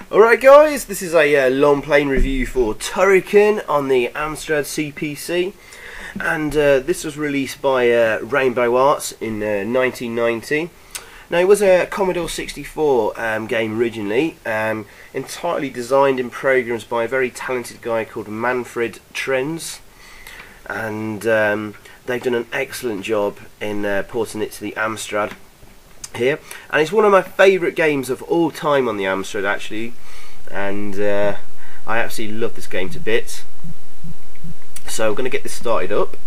Alright guys, this is a long plane review for Turrican on the Amstrad CPC, and this was released by Rainbow Arts in 1990. Now it was a Commodore 64 game originally, entirely designed and programmed by a very talented guy called Manfred Trenz, and they've done an excellent job in porting it to the Amstrad here, and it's one of my favourite games of all time on the Amstrad actually, and I absolutely love this game to bits. So we're going to get this started up.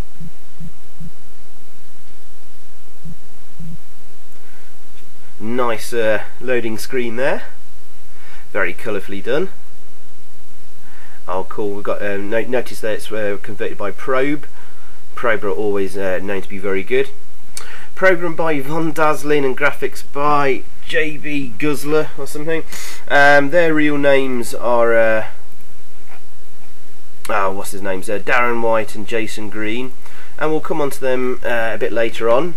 Nice loading screen there, very colourfully done. Oh cool, we've got notice that it's converted by Probe. Probe are always known to be very good. Programmed by Von Dazzling and graphics by JB Guzzler or something. Their real names are what's his names? Darren White and Jason Green, and we'll come on to them a bit later on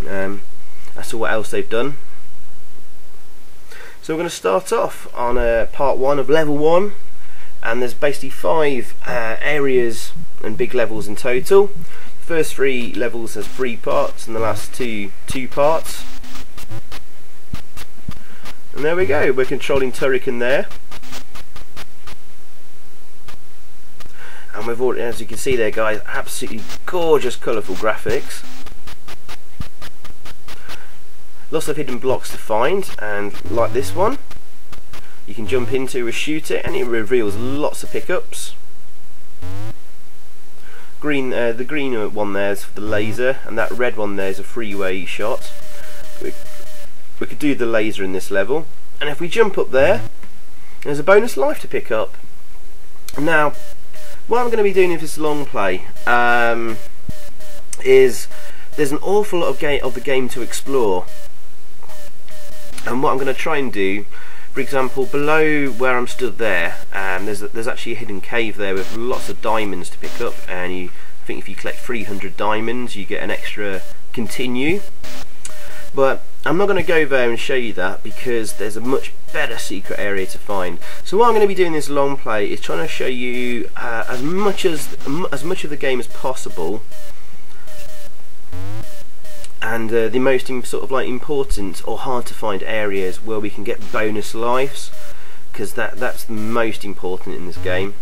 as to what else they've done. So we're going to start off on part 1 of level 1, and there's basically 5 areas and big levels in total. First 3 levels has 3 parts, and the last 2 parts. And there we go, we're controlling Turrican there. And we've already, as you can see there guys, absolutely gorgeous colourful graphics. Lots of hidden blocks to find, and like this one, you can jump into or shoot it, and it reveals lots of pickups. The green one there is for the laser, and that red one there is a freeway shot. We could do the laser in this level, and if we jump up there, there's a bonus life to pick up. Now, what I'm going to be doing in this long play is there's an awful lot of the game to explore, and what I'm going to try and do, for example, below where I'm stood there, there's actually a hidden cave there with lots of diamonds to pick up, and I think if you collect 300 diamonds you get an extra continue. But I'm not going to go there and show you that because there's a much better secret area to find. So what I'm going to be doing in this long play is trying to show you as much of the game as possible, and the most sort of like important or hard to find areas where we can get bonus lives, because that's the most important in this game.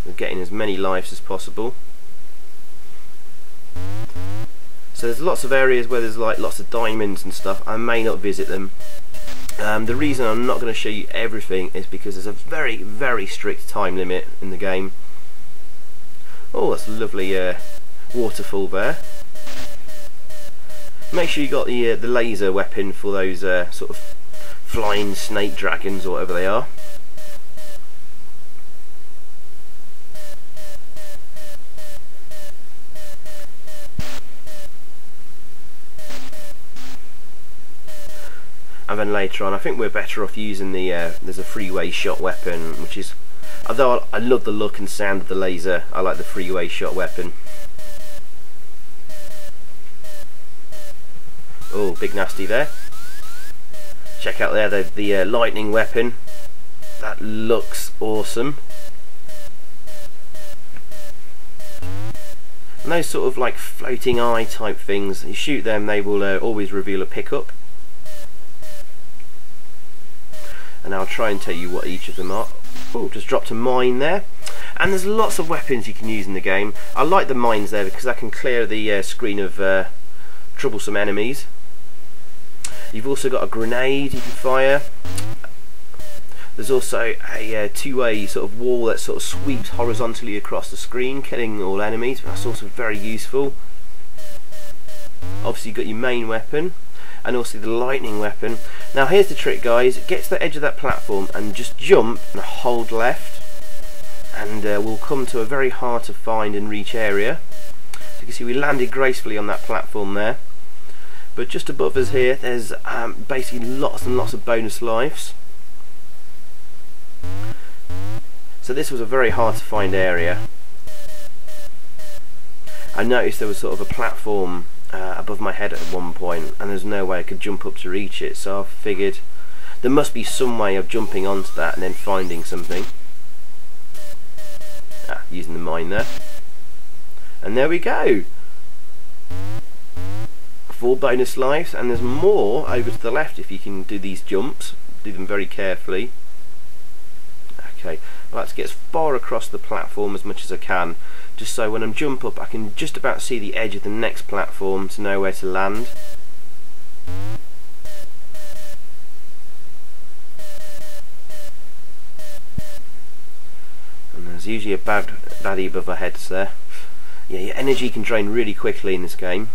We're getting as many lives as possible. So there's lots of areas where there's like lots of diamonds and stuff. I may not visit them. The reason I'm not going to show you everything is because there's a very, very strict time limit in the game. Oh, that's a lovely waterfall there. Make sure you got the laser weapon for those sort of flying snake dragons or whatever they are. And then later on, I think we're better off using the there's a freeway shot weapon, which is, although I love the look and sound of the laser, I like the freeway shot weapon. Oh, big nasty there. Check out there the lightning weapon. That looks awesome. And those sort of like floating eye type things, you shoot them, they will always reveal a pickup. And I'll try and tell you what each of them are. Oh, just dropped a mine there. And there's lots of weapons you can use in the game. I like the mines there because I can clear the screen of troublesome enemies. You've also got a grenade you can fire. There's also a two-way sort of wall that sort of sweeps horizontally across the screen, killing all enemies. That's also very useful. Obviously you've got your main weapon, and also the lightning weapon. Now here's the trick guys, get to the edge of that platform and just jump and hold left, and we'll come to a very hard to find and reach area. So you can see we landed gracefully on that platform there, but just above us here there's basically lots and lots of bonus lives. So this was a very hard to find area. I noticed there was sort of a platform above my head at one point, and there's no way I could jump up to reach it, so I figured There must be some way of jumping onto that and then finding something. Using the mine there. And there we go. 4 bonus lives, and there's more over to the left if you can do these jumps. Do them very carefully. Okay, I like to get as far across the platform as much as I can, just so when I jump up I can just about see the edge of the next platform to know where to land. And there's usually a baddie above our heads there. Yeah, your energy can drain really quickly in this game.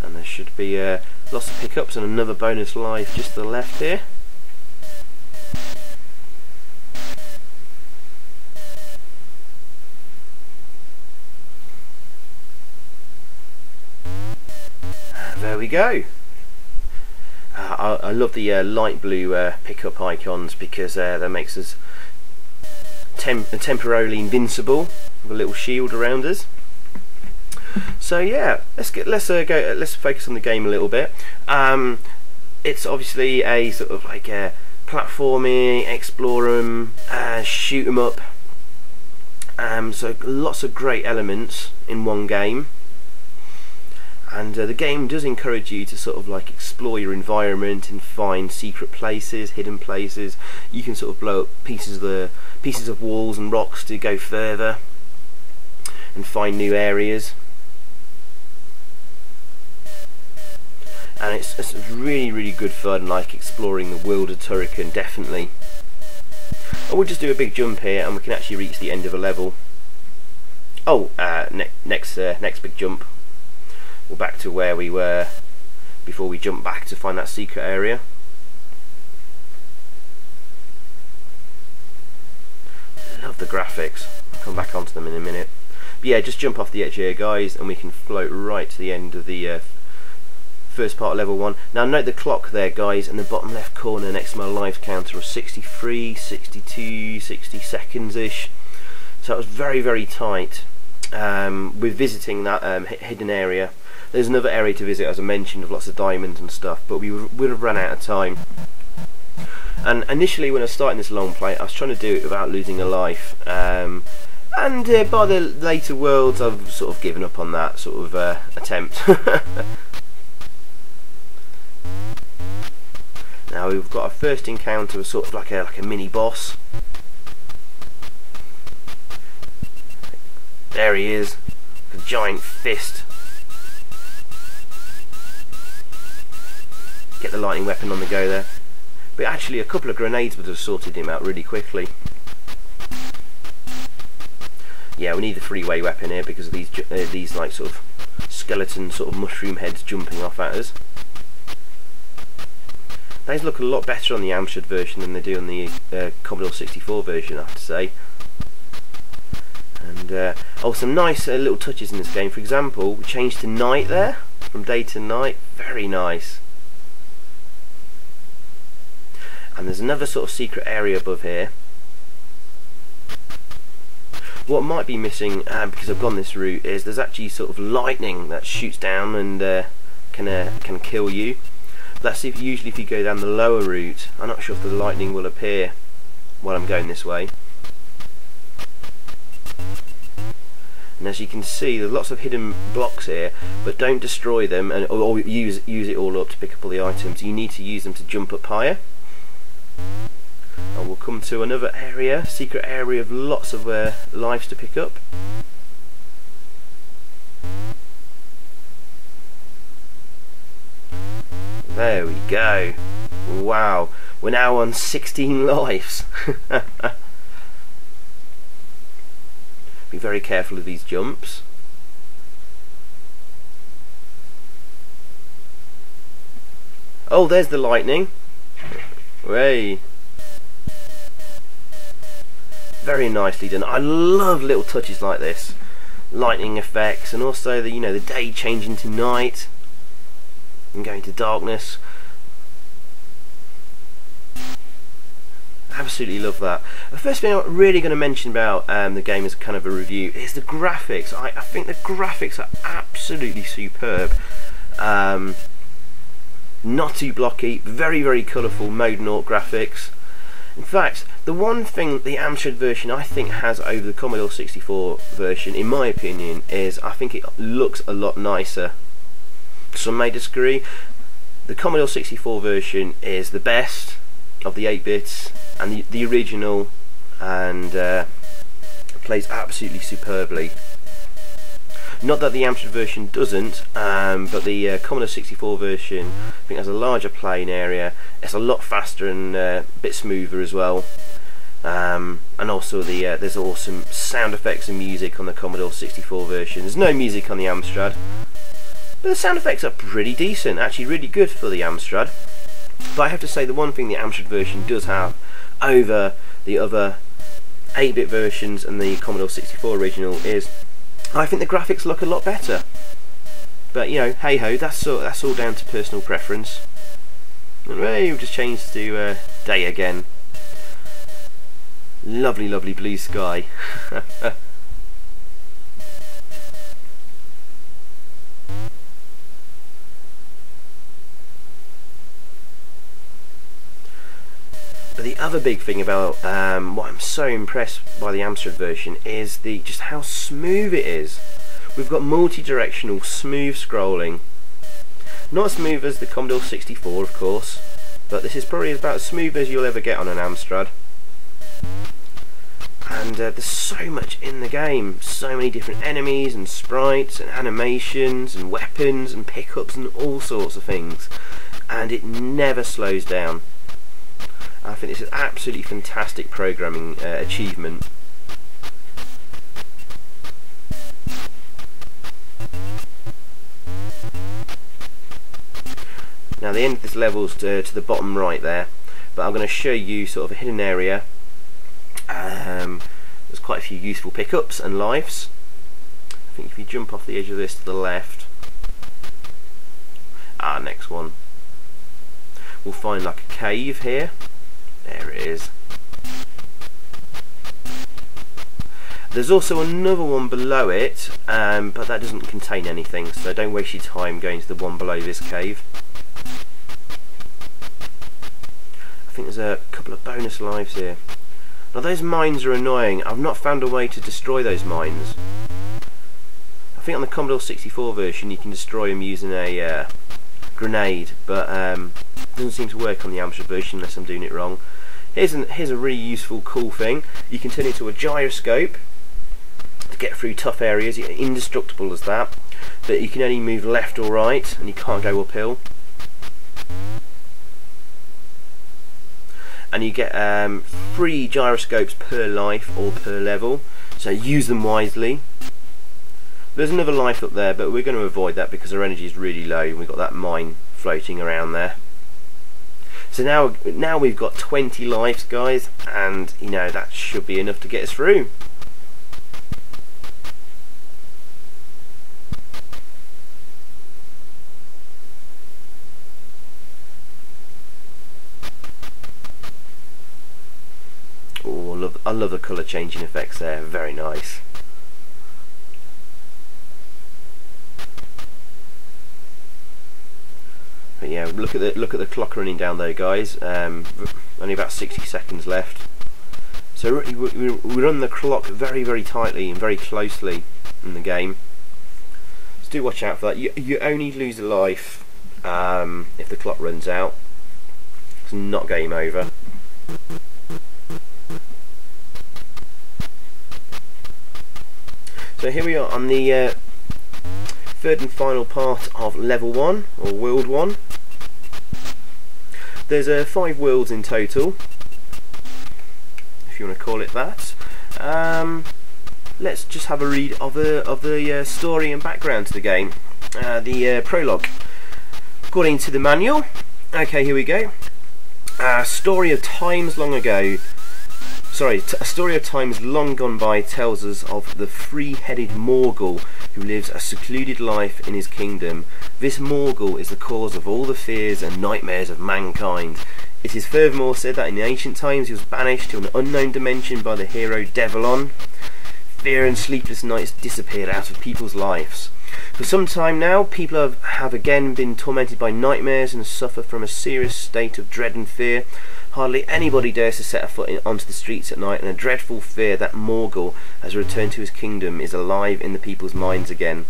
And there should be lots of pickups and another bonus life just to the left here. There we go. I love the light blue pickup icons because that makes us temporarily invincible with a little shield around us. So yeah, let's focus on the game a little bit. It's obviously a sort of like a platforming, explore 'em, shoot 'em up. So lots of great elements in one game. And the game does encourage you to sort of like explore your environment and find secret places, hidden places. You can sort of blow up pieces of walls and rocks to go further and find new areas. And it's really good fun, like exploring the world of Turrican, definitely. And we'll just do a big jump here and we can actually reach the end of a level. Oh, next big jump. We're back to where we were before we jump back to find that secret area. Love the graphics. I'll come back onto them in a minute. But yeah, just jump off the edge here, guys, and we can float right to the end of the first part of level 1. Now note the clock there, guys, in the bottom left corner next to my life counter of 63, 62, 60 seconds-ish. So it was very tight with visiting that hidden area. There's another area to visit, as I mentioned, of lots of diamonds and stuff, but we would have run out of time. And initially when I was starting this long play, I was trying to do it without losing a life. And by the later worlds, I've sort of given up on that sort of attempt. Now we've got our first encounter with sort of like a mini boss. There he is, a giant fist. Get the lightning weapon on the go there. But actually a couple of grenades would have sorted him out really quickly. Yeah, we need the three-way weapon here because of these like sort of skeleton sort of mushroom heads jumping off at us. These look a lot better on the Amstrad version than they do on the Commodore 64 version, I have to say. And oh, some nice little touches in this game. For example, we changed to night there, from day to night. Very nice. And there's another sort of secret area above here. What might be missing, because I've gone this route, is there's actually sort of lightning that shoots down and can kill you. That's usually if you go down the lower route. I'm not sure if the lightning will appear while I'm going this way. And as you can see, there's lots of hidden blocks here, but don't destroy them or use it all up to pick up all the items. You need to use them to jump up higher. And we'll come to another area, secret area of lots of lives to pick up. There we go. Wow, we're now on 16 lives. Be very careful of these jumps. Oh, there's the lightning. Way. Very nicely done. I love little touches like this, lightning effects, and also the the day changing to night and going to darkness. Absolutely love that. The first thing I'm really going to mention about the game as kind of a review is the graphics. I think the graphics are absolutely superb. Not too blocky, very colourful Mode 0 graphics. In fact, the one thing the Amstrad version I think has over the Commodore 64 version, in my opinion, is I think it looks a lot nicer. Some may disagree. The Commodore 64 version is the best of the 8-bits, and the original, and plays absolutely superbly. Not that the Amstrad version doesn't, but the Commodore 64 version I think has a larger playing area. It's a lot faster and a bit smoother as well. And also there's awesome sound effects and music on the Commodore 64 version. There's no music on the Amstrad, but the sound effects are pretty decent, actually really good for the Amstrad. But I have to say, the one thing the Amstrad version does have over the other 8-bit versions and the Commodore 64 original is I think the graphics look a lot better. But you know, hey ho, that's all down to personal preference. Hey, we've just changed to day again. Lovely blue sky. But the other big thing about what I'm so impressed by the Amstrad version is just how smooth it is. We've got multi-directional smooth scrolling. Not as smooth as the Commodore 64, of course, but this is probably about as smooth as you'll ever get on an Amstrad. And there's so much in the game, so many different enemies and sprites and animations and weapons and pickups and all sorts of things, and it never slows down. I think this is an absolutely fantastic programming achievement. Now the end of this level is to the bottom right there, but I'm going to show you sort of a hidden area. There's quite a few useful pickups and lives. I think if you jump off the edge of this to the left, next one, we'll find like a cave here. There it is. There's also another one below it, but that doesn't contain anything, so don't waste your time going to the one below this cave. I think there's a couple of bonus lives here. Now those mines are annoying. I've not found a way to destroy those mines. I think on the Commodore 64 version you can destroy them using a grenade, but it doesn't seem to work on the Amstrad version unless I'm doing it wrong. Here's a really useful, cool thing. You can turn it into a gyroscope to get through tough areas. You're indestructible as that, but you can only move left or right, and you can't go uphill. And you get 3 gyroscopes per life or per level, so use them wisely. There's another life up there, but we're going to avoid that because our energy is really low and we've got that mine floating around there. So now we've got 20 lives, guys, and you know that should be enough to get us through. Oh, I love the colour changing effects there, very nice. But yeah, look at the clock running down there, guys. Only about 60 seconds left. So we run the clock very tightly and very closely in the game. So do watch out for that. You only lose a life if the clock runs out. It's not game over. So here we are on the third and final part of level 1, or world 1. There's 5 worlds in total, if you want to call it that. Let's just have a read of the story and background to the game. The prologue. According to the manual, okay, here we go. A story of times long ago. A story of times long gone by tells us of the three-headed Morgul who lives a secluded life in his kingdom. This Morgul is the cause of all the fears and nightmares of mankind. It is furthermore said that in the ancient times he was banished to an unknown dimension by the hero Devilon. Fear and sleepless nights disappeared out of people's lives. For some time now, people have again been tormented by nightmares and suffer from a serious state of dread and fear. Hardly anybody dares to set a foot onto the streets at night, and a dreadful fear that Morgul has returned to his kingdom is alive in the people's minds again.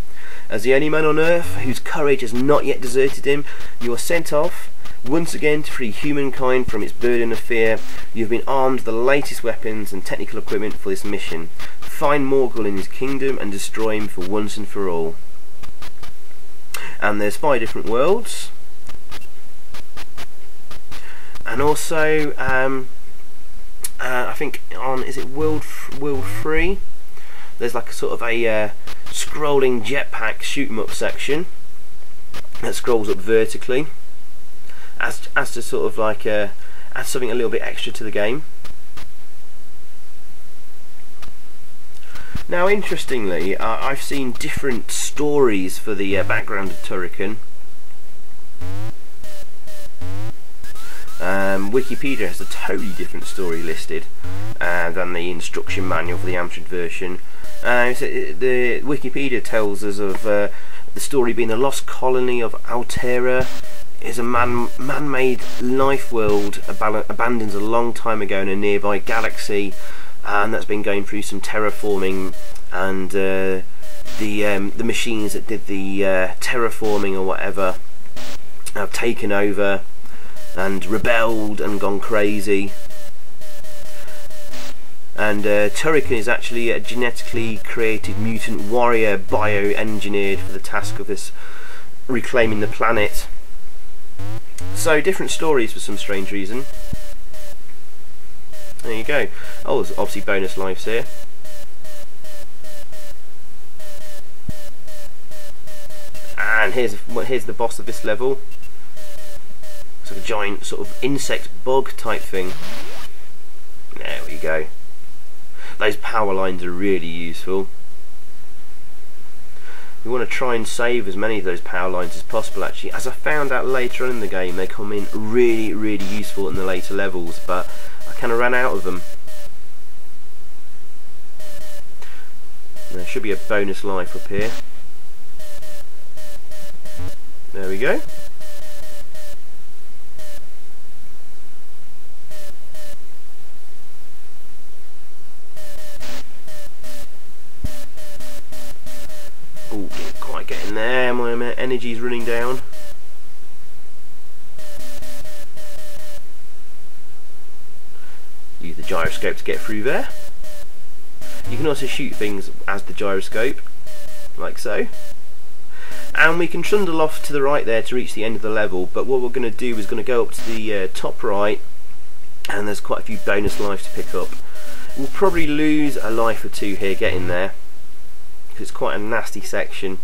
As the only man on earth whose courage has not yet deserted him, you are sent off once again to free humankind from its burden of fear. You have been armed with the latest weapons and technical equipment for this mission. Find Morgul in his kingdom and destroy him for once and for all. And there's 5 different worlds. And also, I think on, is it world 3? There's like a sort of a scrolling jetpack shoot 'em up section that scrolls up vertically, as to sort of like add something a little bit extra to the game. Now, interestingly, I've seen different stories for the background of Turrican. Wikipedia has a totally different story listed than the instruction manual for the Amstrad version. The Wikipedia tells us of the story being the lost colony of Altera is a man-made life world abandoned a long time ago in a nearby galaxy, and that's been going through some terraforming, and the machines that did the terraforming or whatever have taken over and rebelled and gone crazy. And Turrican is actually a genetically created mutant warrior bioengineered for the task of this reclaiming the planet. So different stories for some strange reason. There you go. Oh, there's obviously bonus lives here. And here's the boss of this level. It's like a giant sort of insect bug type thing. There we go. Those power lines are really useful. You want to try and save as many of those power lines as possible. Actually, as I found out later on in the game, they come in really useful in the later levels, but I kind of ran out of them. There should be a bonus life up here. There we go. Oh, didn't quite get in there. My energy's running down. Use the gyroscope to get through there. You can also shoot things as the gyroscope, like so. And we can trundle off to the right there to reach the end of the level, but what we're going to do is going to go up to the top right, and there's quite a few bonus lives to pick up. We'll probably lose a life or 2 here getting there, because it's quite a nasty section,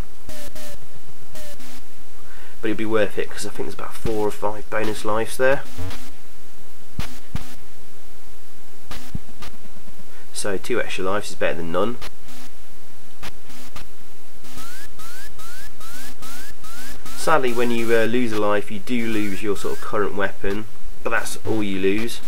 but it'll be worth it because I think there's about 4 or 5 bonus lives there. So 2 extra lives is better than none. Sadly, when you lose a life, you do lose your sort of current weapon, but that's all you lose.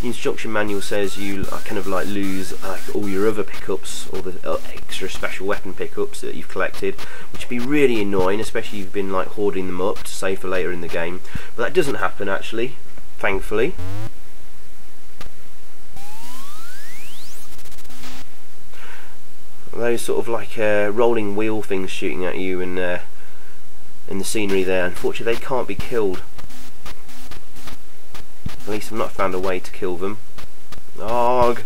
The instruction manual says you kind of like lose all your other pickups, all the extra special weapon pickups that you've collected, which would be really annoying, especially if you've been like hoarding them up to save for later in the game. But that doesn't happen actually, thankfully. Those sort of like rolling wheel things shooting at you in the scenery there, unfortunately they can't be killed. At least I've not found a way to kill them. Arg!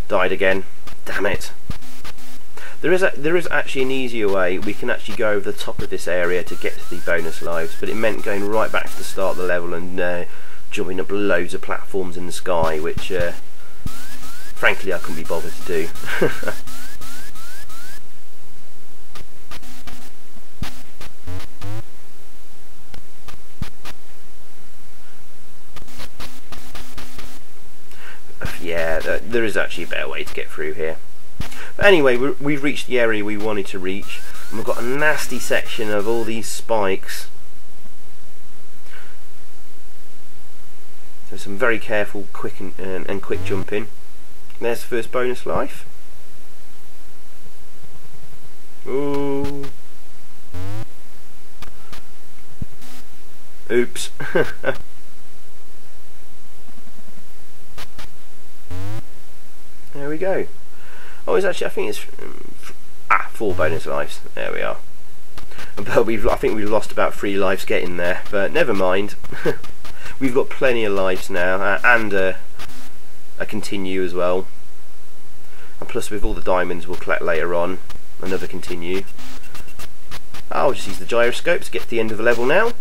Died again. Damn it. There is actually an easier way. We can actually go over the top of this area to get to the bonus lives, but it meant going right back to the start of the level and jumping up loads of platforms in the sky, which frankly I couldn't be bothered to do. Yeah, there is actually a better way to get through here. But anyway, we've reached the area we wanted to reach, and we've got a nasty section of all these spikes. So some very careful, quick and quick jumping. There's the first bonus life. Ooh. Oops. There we go. Oh, it's actually, I think it's 4 bonus lives. There we are. But I think we've lost about 3 lives getting there, but never mind. We've got plenty of lives now, and a continue as well. And plus, with all the diamonds we'll collect later on, another continue. I'll just use the gyroscope to get to the end of the level now.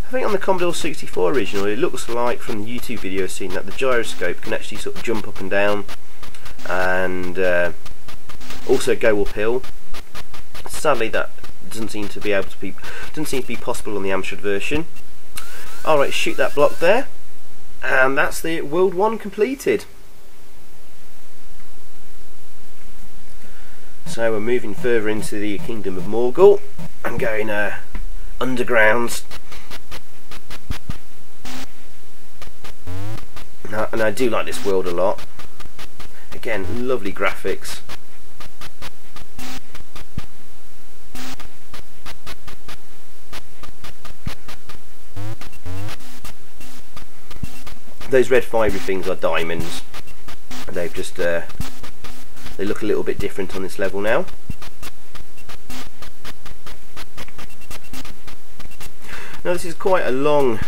I think on the Commodore 64 original, it looks like from the YouTube video scene that the gyroscope can actually sort of jump up and down, and also go uphill. Sadly, that doesn't seem to be possible on the Amstrad version. Alright, shoot that block there, and that's the World 1 completed. So we're moving further into the Kingdom of Morgul and going underground. And I do like this world a lot. Again, lovely graphics. Those red fibre things are diamonds. They've just they look a little bit different on this level now. Now this is quite a long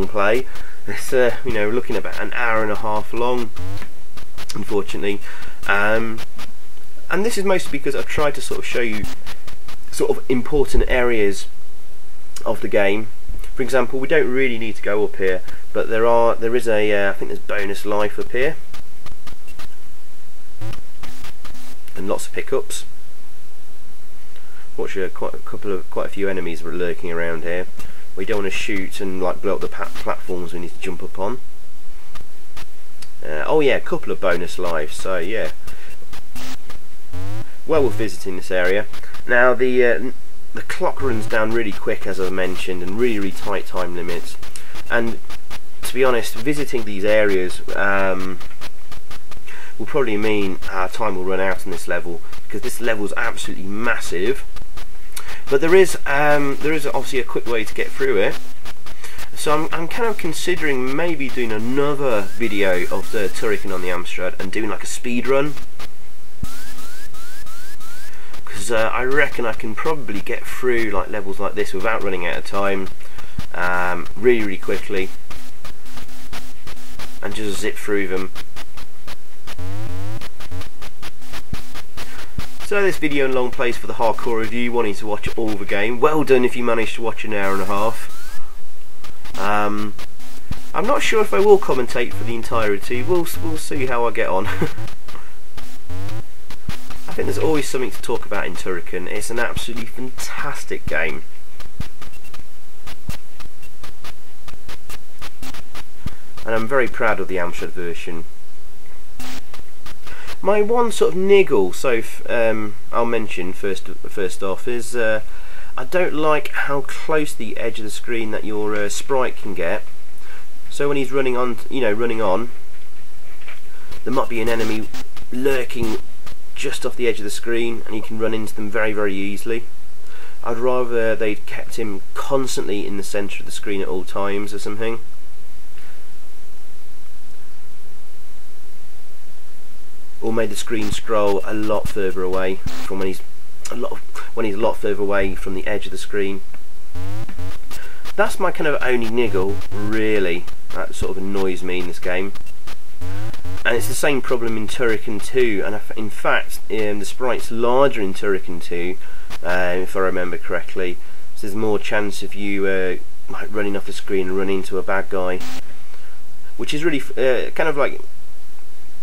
play. It's you know, we're looking at about an hour and a half long, unfortunately, and this is mostly because I've tried to sort of show you sort of important areas of the game. For example, we don't really need to go up here, but there is a I think there's bonus life up here, and lots of pickups. Fortunately, quite a few enemies are lurking around here. We don't want to shoot and like blow up the platforms we need to jump up on. Oh yeah, a couple of bonus lives. So yeah, well worth visiting this area. Now the clock runs down really quick, as I mentioned, and really tight time limits. And to be honest, visiting these areas will probably mean our time will run out on this level, because this level is absolutely massive. But there is obviously a quick way to get through it. So I'm kind of considering maybe doing another video of the Turrican on the Amstrad and doing like a speed run, because I reckon I can probably get through like levels like this without running out of time, really quickly, and just zip through them. So this video and long plays for the hardcore review, wanting to watch all the game. Well done if you managed to watch an hour and a half. I'm not sure if I will commentate for the entirety. We'll see how I get on. I think there's always something to talk about in Turrican. It's an absolutely fantastic game. And I'm very proud of the Amstrad version. My one sort of niggle, so I'll mention first off, is I don't like how close to the edge of the screen that your sprite can get. So when he's running on, there might be an enemy lurking just off the edge of the screen, and you can run into them very easily. I'd rather they'd kept him constantly in the centre of the screen at all times or something. Or made the screen scroll a lot further away from when he's a lot further away from the edge of the screen. That's my kind of only niggle, really. That sort of annoys me in this game. And it's the same problem in Turrican 2, and in fact the sprite's larger in Turrican 2, if I remember correctly, so there's more chance of you like running off the screen and running into a bad guy, which is really kind of like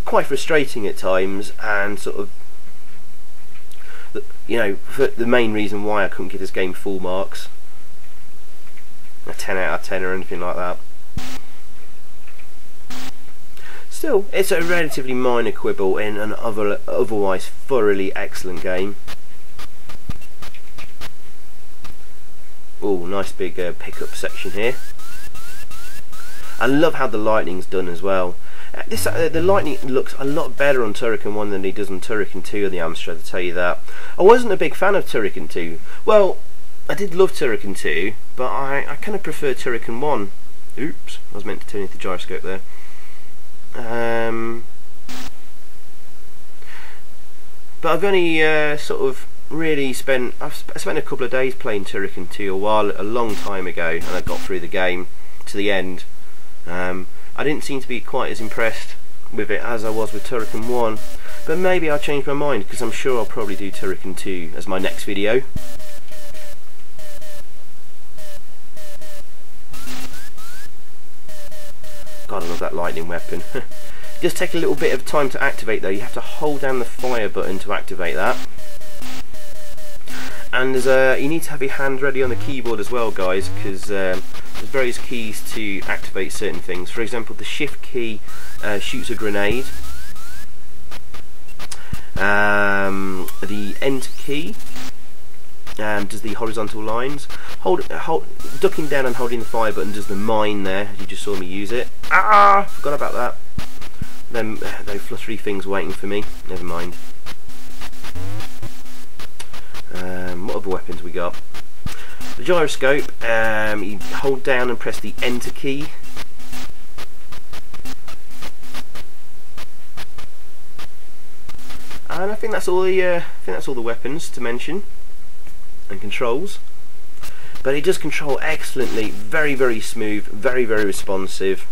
quite frustrating at times, and sort of, you know, for the main reason why I couldn't give this game full marks, a 10 out of 10 or anything like that. Still, it's a relatively minor quibble in an otherwise thoroughly excellent game. Oh, nice big pickup section here. I love how the lighting's done as well. The lighting looks a lot better on Turrican 1 than it does on Turrican 2 of the Amstrad, to tell you that. I wasn't a big fan of Turrican 2. Well, I did love Turrican 2, but I kind of prefer Turrican 1. Oops, I was meant to turn into the gyroscope there. But I've only sort of really spent a couple of days playing Turrican 2 a long time ago, and I got through the game to the end. I didn't seem to be quite as impressed with it as I was with Turrican 1, but maybe I'll change my mind, because I'm sure I'll probably do Turrican 2 as my next video. God, I love that lightning weapon. It does take a little bit of time to activate though. You have to hold down the fire button to activate that. And you need to have your hand ready on the keyboard as well, guys, because there's various keys to activate certain things. For example, the shift key shoots a grenade. The enter key does the horizontal lines. Ducking down and holding the fire button does the mine there, as you just saw me use it. Ah, forgot about that. Then those fluttery things waiting for me. Never mind. What other weapons we got? The gyroscope, you hold down and press the enter key. And I think that's all the weapons to mention and controls. But it does control excellently, very, very smooth, very, very responsive.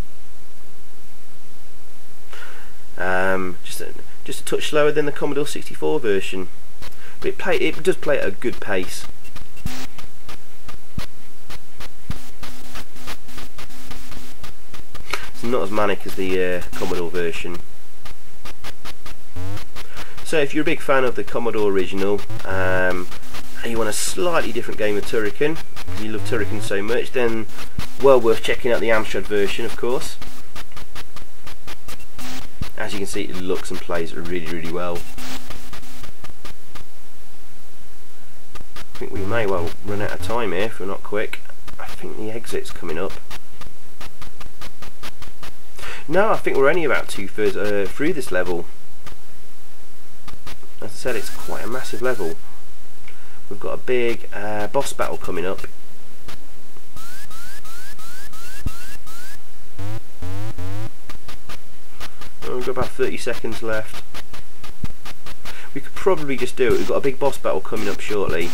Just a touch slower than the Commodore 64 version. But it does play at a good pace. It's not as manic as the Commodore version. So if you're a big fan of the Commodore original, and you want a slightly different game of Turrican, you love Turrican so much, then well worth checking out the Amstrad version, of course. As you can see, it looks and plays really, really well. I think we may well run out of time here if we're not quick. I think the exit's coming up. No, I think we're only about 2/3 through this level. As I said, it's quite a massive level. We've got a big boss battle coming up. Oh, we've got about 30 seconds left. We could probably just do it. We've got a big boss battle coming up shortly,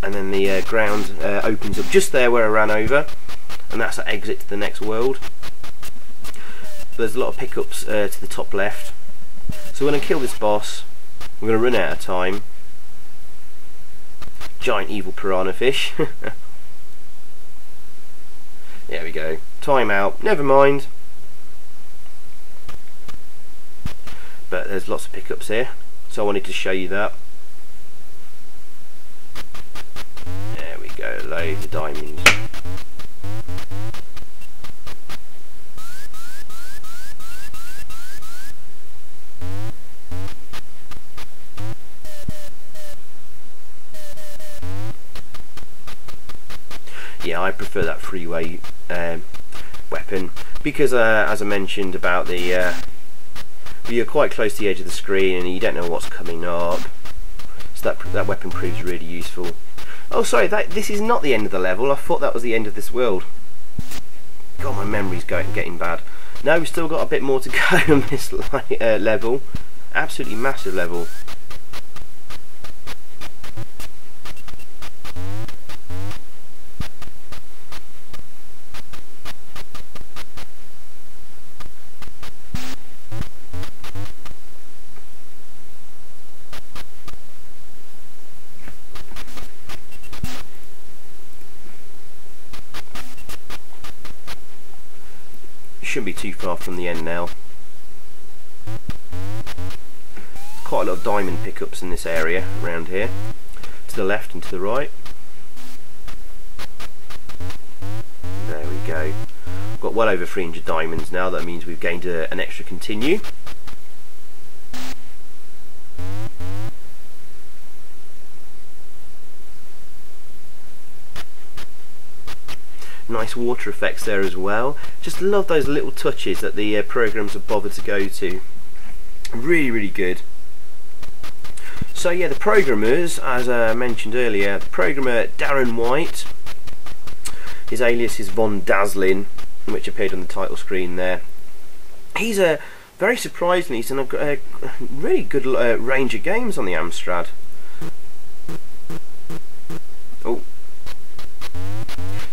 and then the ground opens up just there where I ran over, and that's the exit to the next world. There's a lot of pickups to the top left, so we're going to kill this boss. We're going to run out of time. Giant evil piranha fish. There we go. Time out. Never mind. But there's lots of pickups here, so I wanted to show you that. There we go. Loads of diamonds. Yeah, I prefer that freeway weapon because, as I mentioned about the, you're quite close to the edge of the screen and you don't know what's coming up, so that weapon proves really useful. Oh, sorry, this is not the end of the level. I thought that was the end of this world. God, my memory's getting bad. No, we've still got a bit more to go on this level. Absolutely massive level. Shouldn't be too far from the end now. Quite a lot of diamond pickups in this area around here, to the left and to the right. There we go. We've got well over 300 diamonds now. That means we've gained an extra continue. nice water effects there as well. Just love those little touches that the programs have bothered to go to. Really good. So yeah, the programmers, as I mentioned earlier, the programmer Darren White, his alias is Von Dazzlin, which appeared on the title screen there. He's very surprisingly, he's done a really good range of games on the Amstrad. Oh,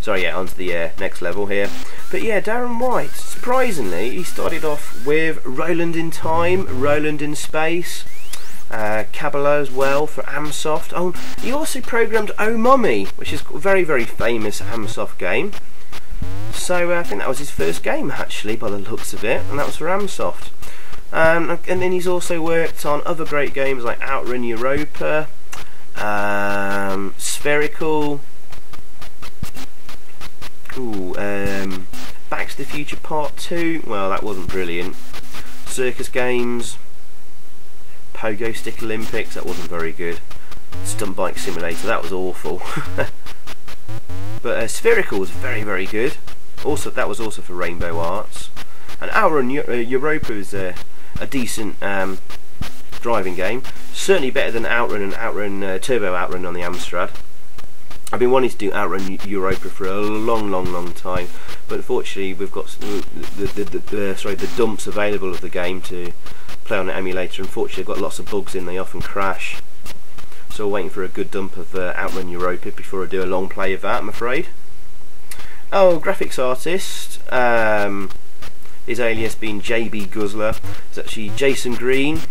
sorry, yeah, onto the next level here. But yeah, Darren White, surprisingly, he started off with Roland in Time, Roland in Space, Kabbalah as well for Amsoft. Oh, he also programmed Oh Mummy, which is a very famous Amsoft game. So I think that was his first game actually, by the looks of it, and that was for Amsoft. And then he's also worked on other great games like Outrun Europa, Spherical, Back to the Future Part 2, well that wasn't brilliant, Circus Games, Pogo Stick Olympics, that wasn't very good, Stunt Bike Simulator, that was awful. But Spherical was very good. Also, that was also for Rainbow Arts. And Outrun Europa is a decent driving game. Certainly better than Outrun and Turbo Outrun on the Amstrad. I've been wanting to do Outrun Europa for a long time, but unfortunately we've got the dumps available of the game to play on an emulator. Unfortunately, they've got lots of bugs in. They often crash. So we're waiting for a good dump of Outrun Europa before I do a long play of that, I'm afraid. Oh, graphics artist, his alias being JB Guzzler. It's actually Jason Green,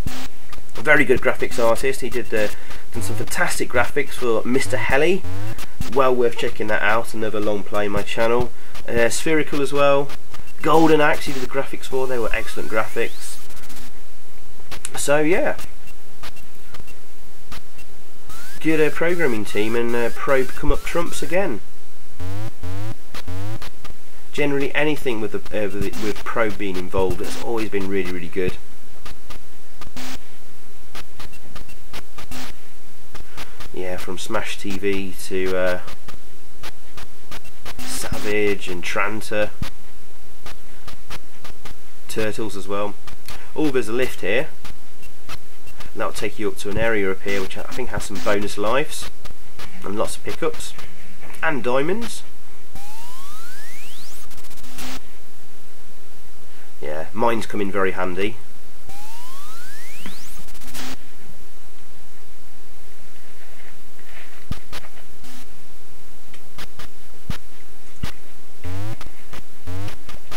a very good graphics artist. He did done some fantastic graphics for Mr. Helly. Well worth checking that out, another long play on my channel. Spherical as well. Golden Axe he did the graphics for, they were excellent graphics. So yeah. Good programming team, and Probe come up trumps again. Generally, anything with Probe being involved has always been really good. Yeah, from Smash TV to Savage and Tranter, Turtles as well. Oh, there's a lift here. And that'll take you up to an area up here which I think has some bonus lives and lots of pickups and diamonds. Yeah, mines come in very handy.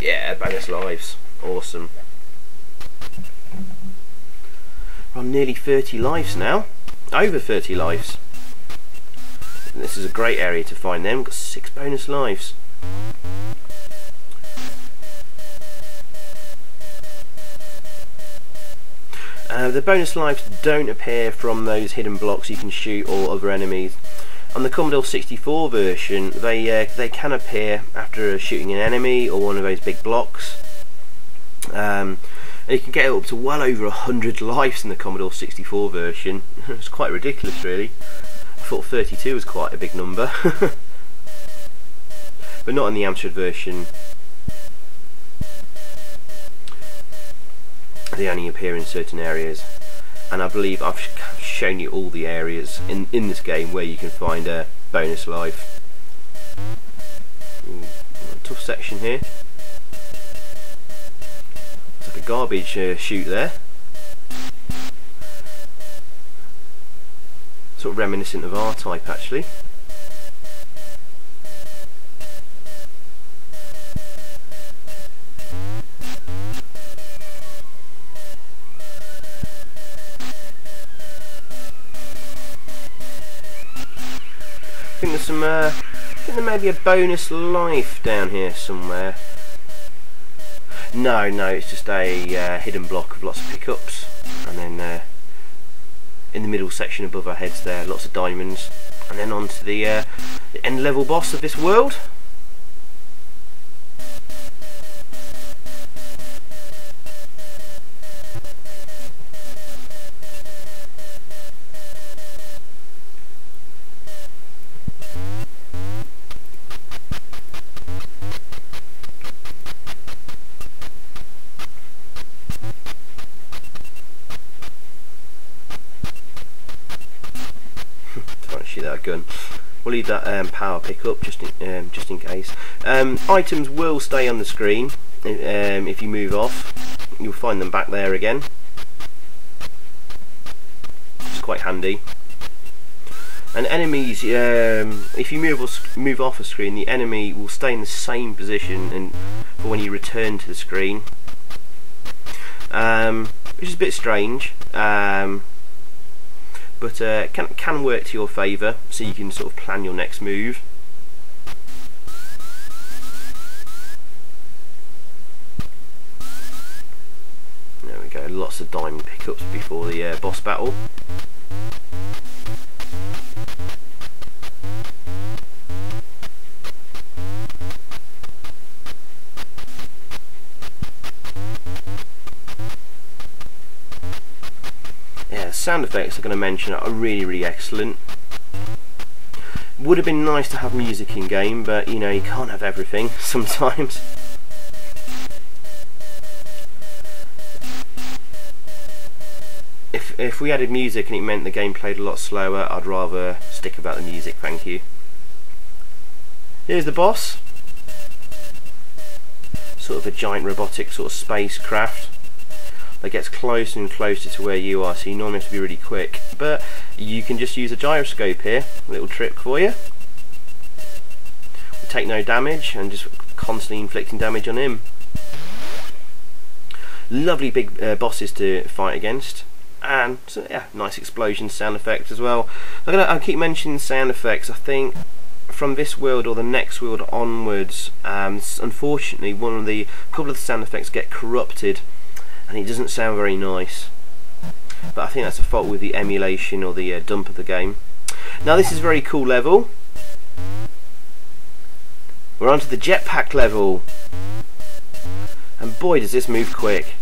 Yeah, bonus lives, awesome. We're on nearly 30 lives now, over 30 lives. And this is a great area to find them. We've got 6 bonus lives. The bonus lives don't appear from those hidden blocks you can shoot or other enemies. On the Commodore 64 version, they can appear after shooting an enemy or one of those big blocks. And you can get up to well over 100 lives in the Commodore 64 version. It's quite ridiculous, really. I thought 32 was quite a big number, but not in the Amstrad version. They only appear in certain areas, and I believe I've shown you all the areas in this game where you can find a bonus life. Tough section here. It's like a garbage chute there. Sort of reminiscent of R-Type actually. I think there's some. I think there may be a bonus life down here somewhere. No, it's just a hidden block of lots of pickups, and then in the middle section above our heads there, lots of diamonds, and then on to the end level boss of this world. shotgun. We'll leave that power pickup just in case. Items will stay on the screen if you move off. You'll find them back there again. It's quite handy. And enemies, if you move off a screen, the enemy will stay in the same position and for when you return to the screen, which is a bit strange, but can work to your favour, so you can sort of plan your next move. There we go, lots of diamond pickups before the boss battle. Sound effects I'm going to mention are really excellent. Would have been nice to have music in game, but you know, you can't have everything sometimes. If we added music and it meant the game played a lot slower, I'd rather stick about the music, thank you. Here's the boss. Sort of a giant robotic sort of spacecraft that gets closer and closer to where you are, so you normally have to be really quick, but you can just use a gyroscope here, a little trick for you. Take no damage and just constantly inflicting damage on him. Lovely big bosses to fight against, and so, yeah, nice explosion sound effects as well. I'll keep mentioning sound effects. I think from this world or the next world onwards, unfortunately a couple of the sound effects get corrupted and it doesn't sound very nice, but I think that's a fault with the emulation or the dump of the game. Now this is a very cool level. We're on to the jetpack level, and boy does this move quick.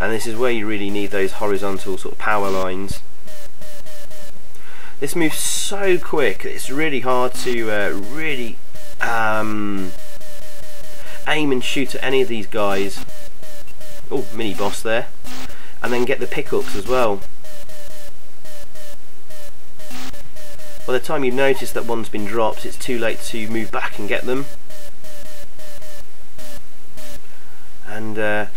And this is where you really need those horizontal sort of power lines. This moves so quick, it's really hard to really aim and shoot at any of these guys. Oh, mini boss there. And then get the pickups as well. By the time you've noticed that one's been dropped, it's too late to move back and get them. And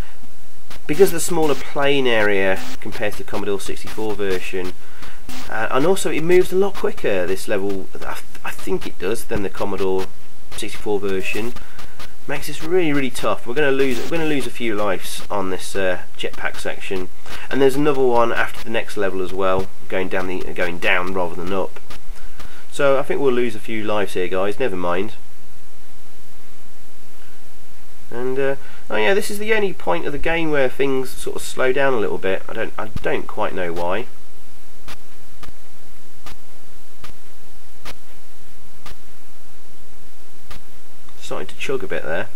because of the smaller plane area compared to the Commodore 64 version, and also it moves a lot quicker, this level, I think it does, than the Commodore 64 version. Makes this really tough. We're going to lose a few lives on this jetpack section, and there's another one after the next level as well, going down rather than up. So I think we'll lose a few lives here, guys. Never mind. And oh yeah, this is the only point of the game where things sort of slow down a little bit. I don't quite know why. Starting to chug a bit there,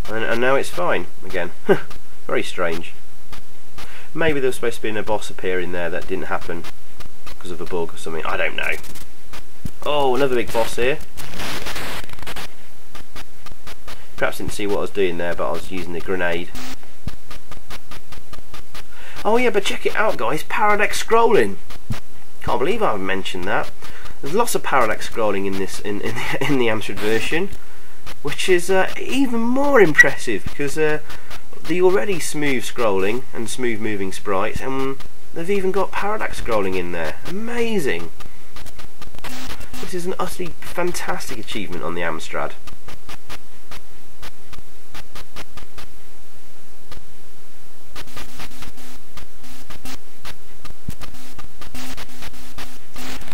and now it's fine again. Very strange. Maybe there was supposed to be a boss appearing there that didn't happen because of a bug or something. I don't know. Oh, another big boss here. Perhaps didn't see what I was doing there, but I was using the grenade. Oh yeah, but check it out, guys. Parallax scrolling. Can't believe I haven't mentioned that. There's lots of parallax scrolling in this in the Amstrad version, which is even more impressive because the already smooth scrolling and smooth moving sprites, and they've even got parallax scrolling in there. Amazing! This is an utterly fantastic achievement on the Amstrad.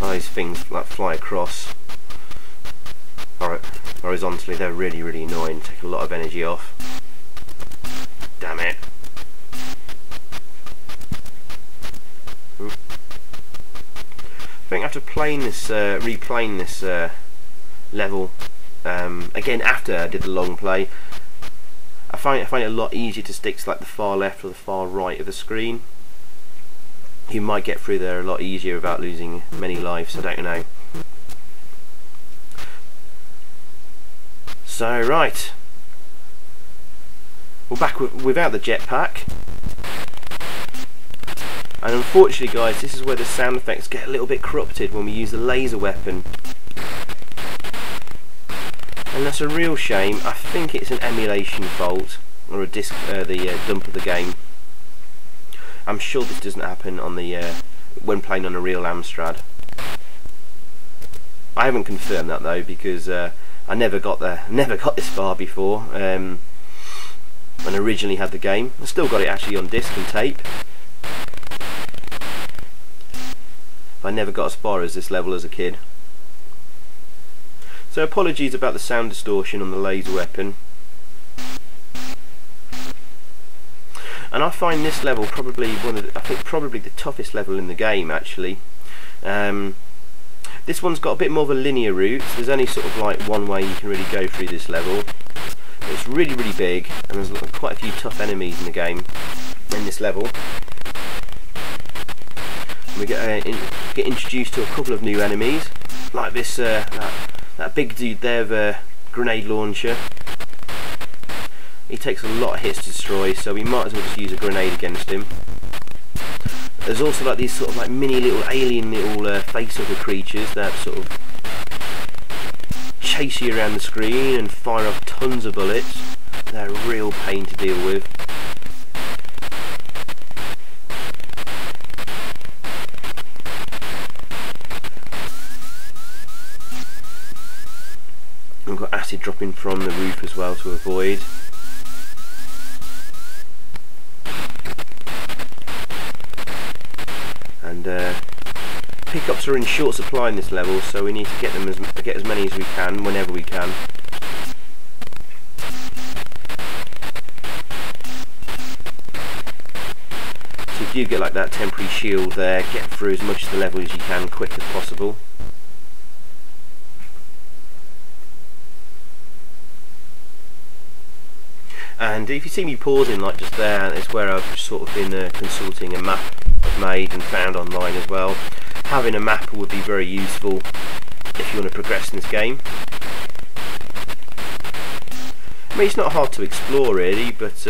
These things that fly across horizontally, they're really annoying, take a lot of energy off. Damn it. Oop. I think after playing this, replaying this level again after I did the long play, I find it a lot easier to stick to like the far left or the far right of the screen. You might get through there a lot easier without losing many lives, I don't know. So right, we're back without the jetpack. And unfortunately guys, this is where the sound effects get a little bit corrupted when we use the laser weapon. And that's a real shame. I think it's an emulation fault, or a disc, the dump of the game. I'm sure this doesn't happen on the when playing on a real Amstrad. I haven't confirmed that though, because I never got this far before when I originally had the game. I still got it actually on disc and tape. I never got as far as this level as a kid. So apologies about the sound distortion on the laser weapon. And I find this level probably probably the toughest level in the game actually. This one's got a bit more of a linear route. There's only sort of like one way you can really go through this level. It's really big, and there's quite a few tough enemies in the game in this level. We get introduced to a couple of new enemies, like this that big dude there with a grenade launcher. He takes a lot of hits to destroy, so we might as well just use a grenade against him. There's also like these sort of like mini little alien little facehugger creatures that sort of chase you around the screen and fire off tons of bullets. They're a real pain to deal with. We've got acid dropping from the roof as well to avoid. And pickups are in short supply in this level, so we need to get them as many as we can whenever we can. So if you get like that temporary shield there, get through as much of the level as you can quick as possible. And if you see me pausing like just there, it's where I've sort of been consulting a map I've made and found online as well. Having a map would be very useful if you want to progress in this game. I mean, it's not hard to explore really, but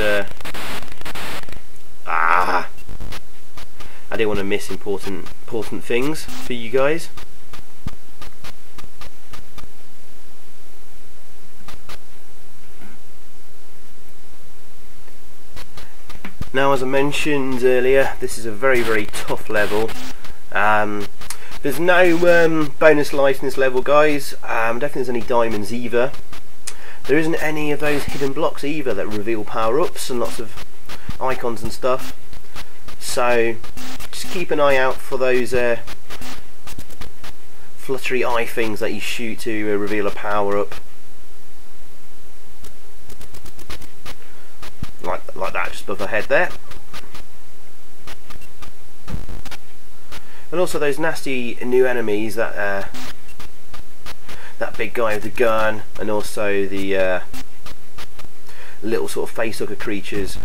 I didn't want to miss important things for you guys. Now, as I mentioned earlier, this is a very tough level. There's no bonus life in this level, guys. Don't think there's any diamonds either. There isn't any of those hidden blocks either that reveal power-ups and lots of icons and stuff. So just keep an eye out for those fluttery eye things that you shoot to reveal a power-up. Like that, just above her head there. And also those nasty new enemies, that that big guy with the gun, and also the little sort of facehugger creatures.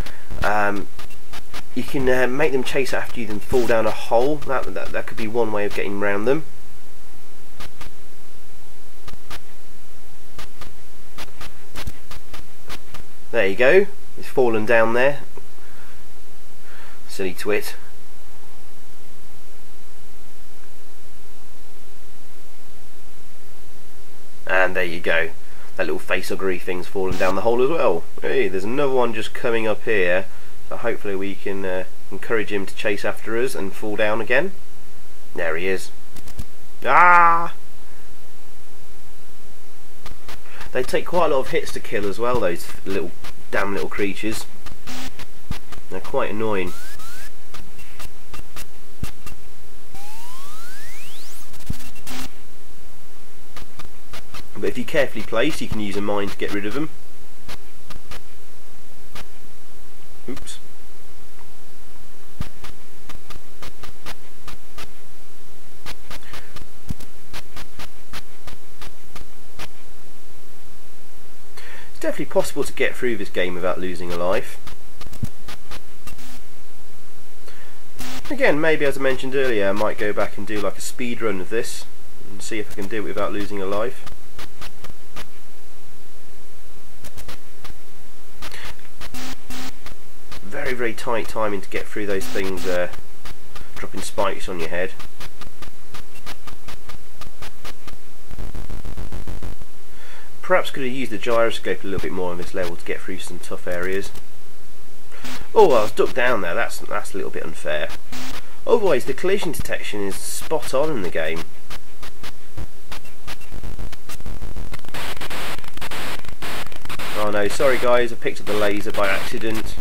You can make them chase after you, then fall down a hole. That could be one way of getting around them. There you go. It's fallen down there. Silly twit. And there you go. That little facehuggery thing's fallen down the hole as well. Hey, there's another one just coming up here. So hopefully we can encourage him to chase after us and fall down again. There he is. Ah! They take quite a lot of hits to kill as well, those damn little creatures. They're quite annoying. But if you carefully place, you can use a mine to get rid of them. Oops. It's definitely possible to get through this game without losing a life. Again, maybe as I mentioned earlier, I might go back and do like a speed run of this and see if I can do it without losing a life. very, very tight timing to get through those things dropping spikes on your head. Perhaps could have used the gyroscope a little bit more on this level to get through some tough areas. Oh, I was ducked down there. That's a little bit unfair. Otherwise, the collision detection is spot on in the game. Oh no, sorry guys, I picked up the laser by accident.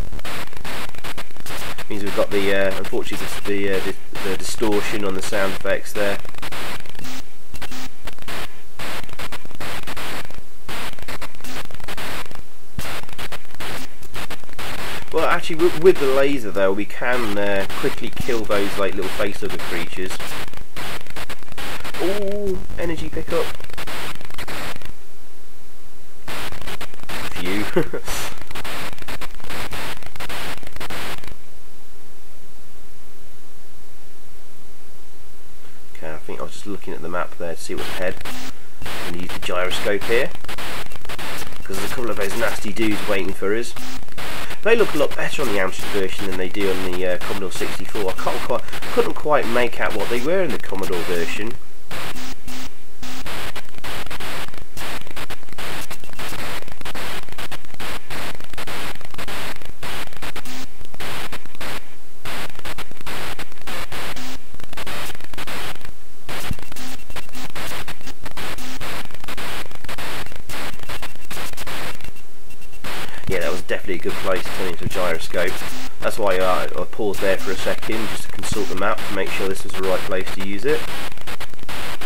Means we've got the unfortunately the distortion on the sound effects there. Well, actually, with the laser though, we can quickly kill those like little facehugger creatures. Oh, energy pickup. A few. Okay, I think I was just looking at the map there to see what's ahead. I'm going to use the gyroscope here because there's a couple of those nasty dudes waiting for us. They look a lot better on the Amstrad version than they do on the Commodore 64. I couldn't quite make out what they were in the Commodore version. Yeah, that was definitely a good place to turn into a gyroscope. That's why I paused there for a second just to consult the map to make sure this was the right place to use it.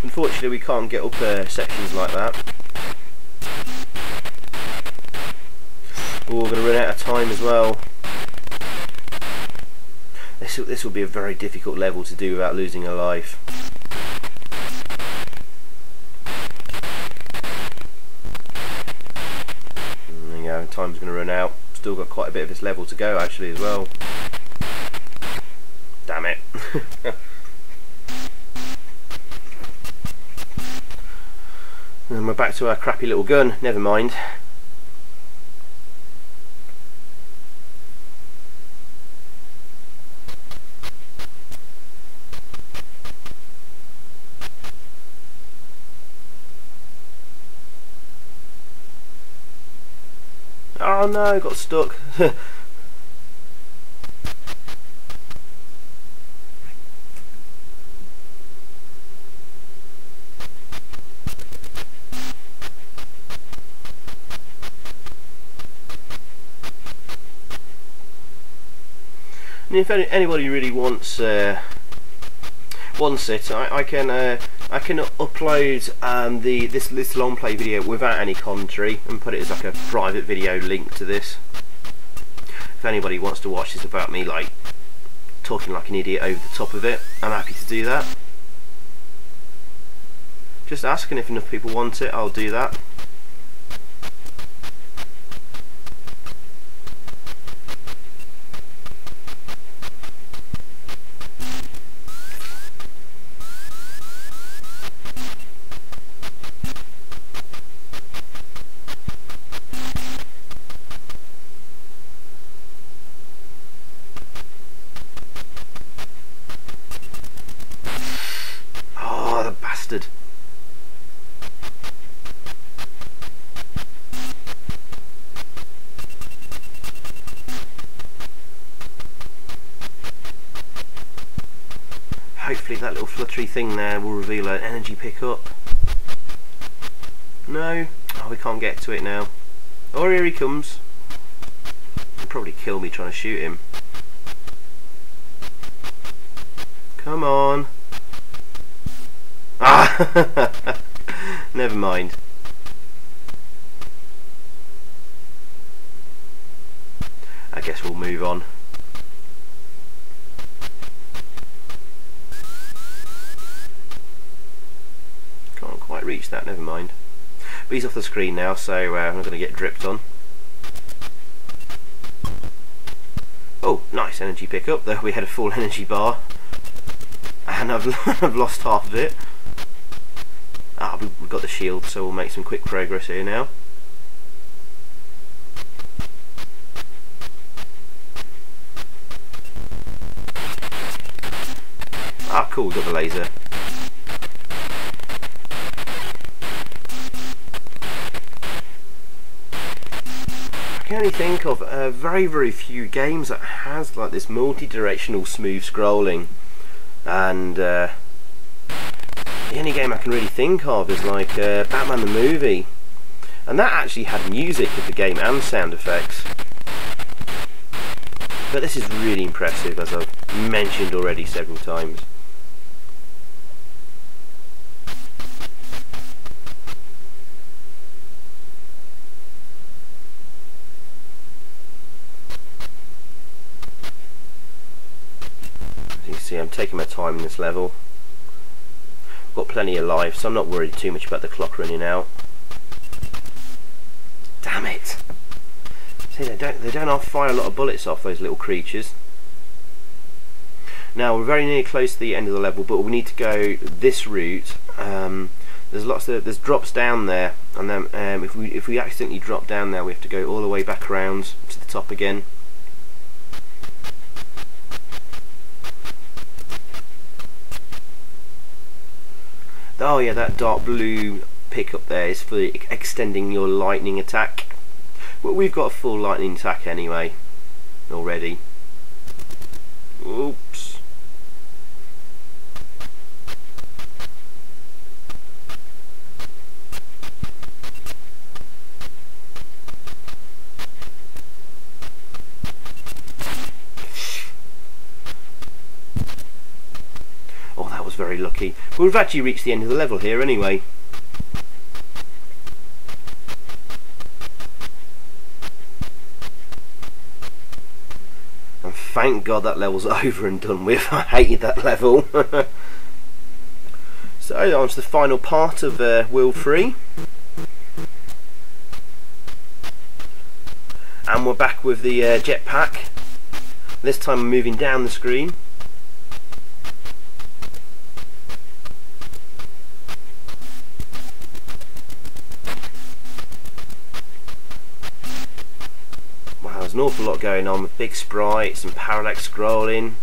Unfortunately, we can't get up sections like that. Oh, we're going to run out of time as well. This will be a very difficult level to do without losing a life. Time's going to run out. Still got quite a bit of this level to go actually as well. Damn it. And we're back to our crappy little gun. Never mind. Oh no, got stuck. And if anybody really wants it, I can upload this long play video without any commentary and put it as like a private video link to this. If anybody wants to watch this without me like talking like an idiot over the top of it, I'm happy to do that. Just ask, and if enough people want it, I'll do that. Bastard. Hopefully that little fluttery thing there will reveal an energy pickup. No? Oh, we can't get to it now. Oh, here he comes. He'll probably kill me trying to shoot him. Come on. Ah! Never mind. I guess we'll move on. Can't quite reach that, never mind. But he's off the screen now, so I'm not going to get dripped on. Oh, nice energy pickup. There we had a full energy bar. And I've lost half of it. Ah, we've got the shield, so we'll make some quick progress here now. Ah, cool, got the laser. I can only think of very few games that has like this multi-directional smooth scrolling, and the only game I can really think of is like Batman the movie, and that actually had music of the game and sound effects. But this is really impressive, as I've mentioned already several times. As you can see, I'm taking my time in this level. I've got plenty of life, so I'm not worried too much about the clock running out. Damn it! See, they don't fire a lot of bullets off, those little creatures. Now we're very near close to the end of the level, but we need to go this route. There's drops down there, and then if we accidentally drop down there, we have to go all the way back around to the top again. Oh yeah, that dark blue pickup there is for extending your lightning attack. Well, we've got a full lightning attack anyway already. Oops. Oh, that was very lucky. But we've actually reached the end of the level here anyway. Thank God that level's over and done with. I hated that level. So on to the final part of World 3. And we're back with the jetpack. This time I'm moving down the screen. There's an awful lot going on with big sprites and parallax scrolling.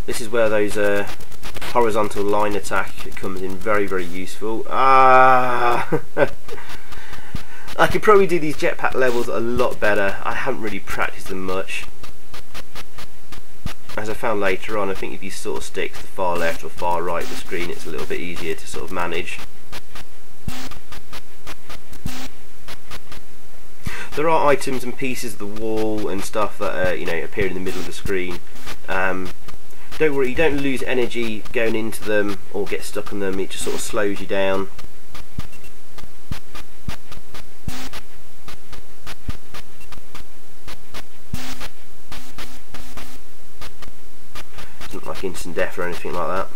This is where those horizontal line attack comes in very useful. Ah! I could probably do these jetpack levels a lot better. I haven't really practiced them much. As I found later on, I think if you sort of stick to the far left or far right of the screen, it's a little bit easier to sort of manage. There are items and pieces of the wall and stuff that appear in the middle of the screen. Don't worry, you don't lose energy going into them or get stuck on them. It just sort of slows you down. It's not like instant death or anything like that.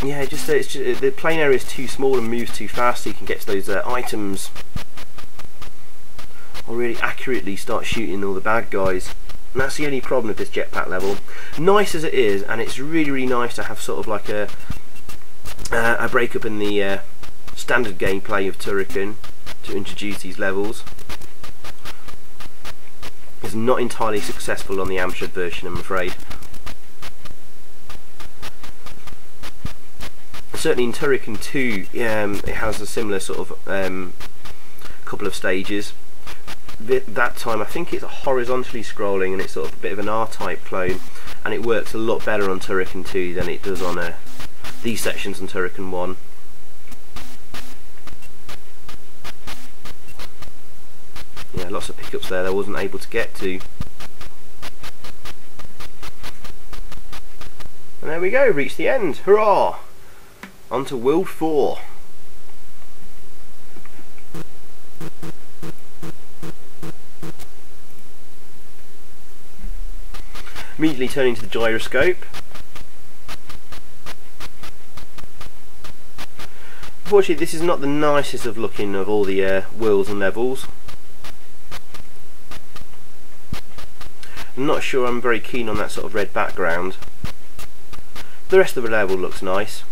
Yeah, it's just the plane area is too small and moves too fast, so you can get to those items or really accurately start shooting all the bad guys. And that's the only problem with this jetpack level. Nice as it is, and it's really nice to have sort of like a break up in the standard gameplay of Turrican to introduce these levels. It's not entirely successful on the Amstrad version, I'm afraid. Certainly in Turrican 2, it has a similar sort of couple of stages. That time I think it's horizontally scrolling and it's sort of a bit of an R-type clone, and it works a lot better on Turrican 2 than it does on these sections on Turrican 1. Yeah, lots of pickups there that I wasn't able to get to. And there we go, reached the end, hurrah! On to World 4. Immediately turning to the gyroscope. Unfortunately, this is not the nicest of looking of all the worlds and levels. I'm not sure I'm very keen on that sort of red background. The rest of the level looks nice.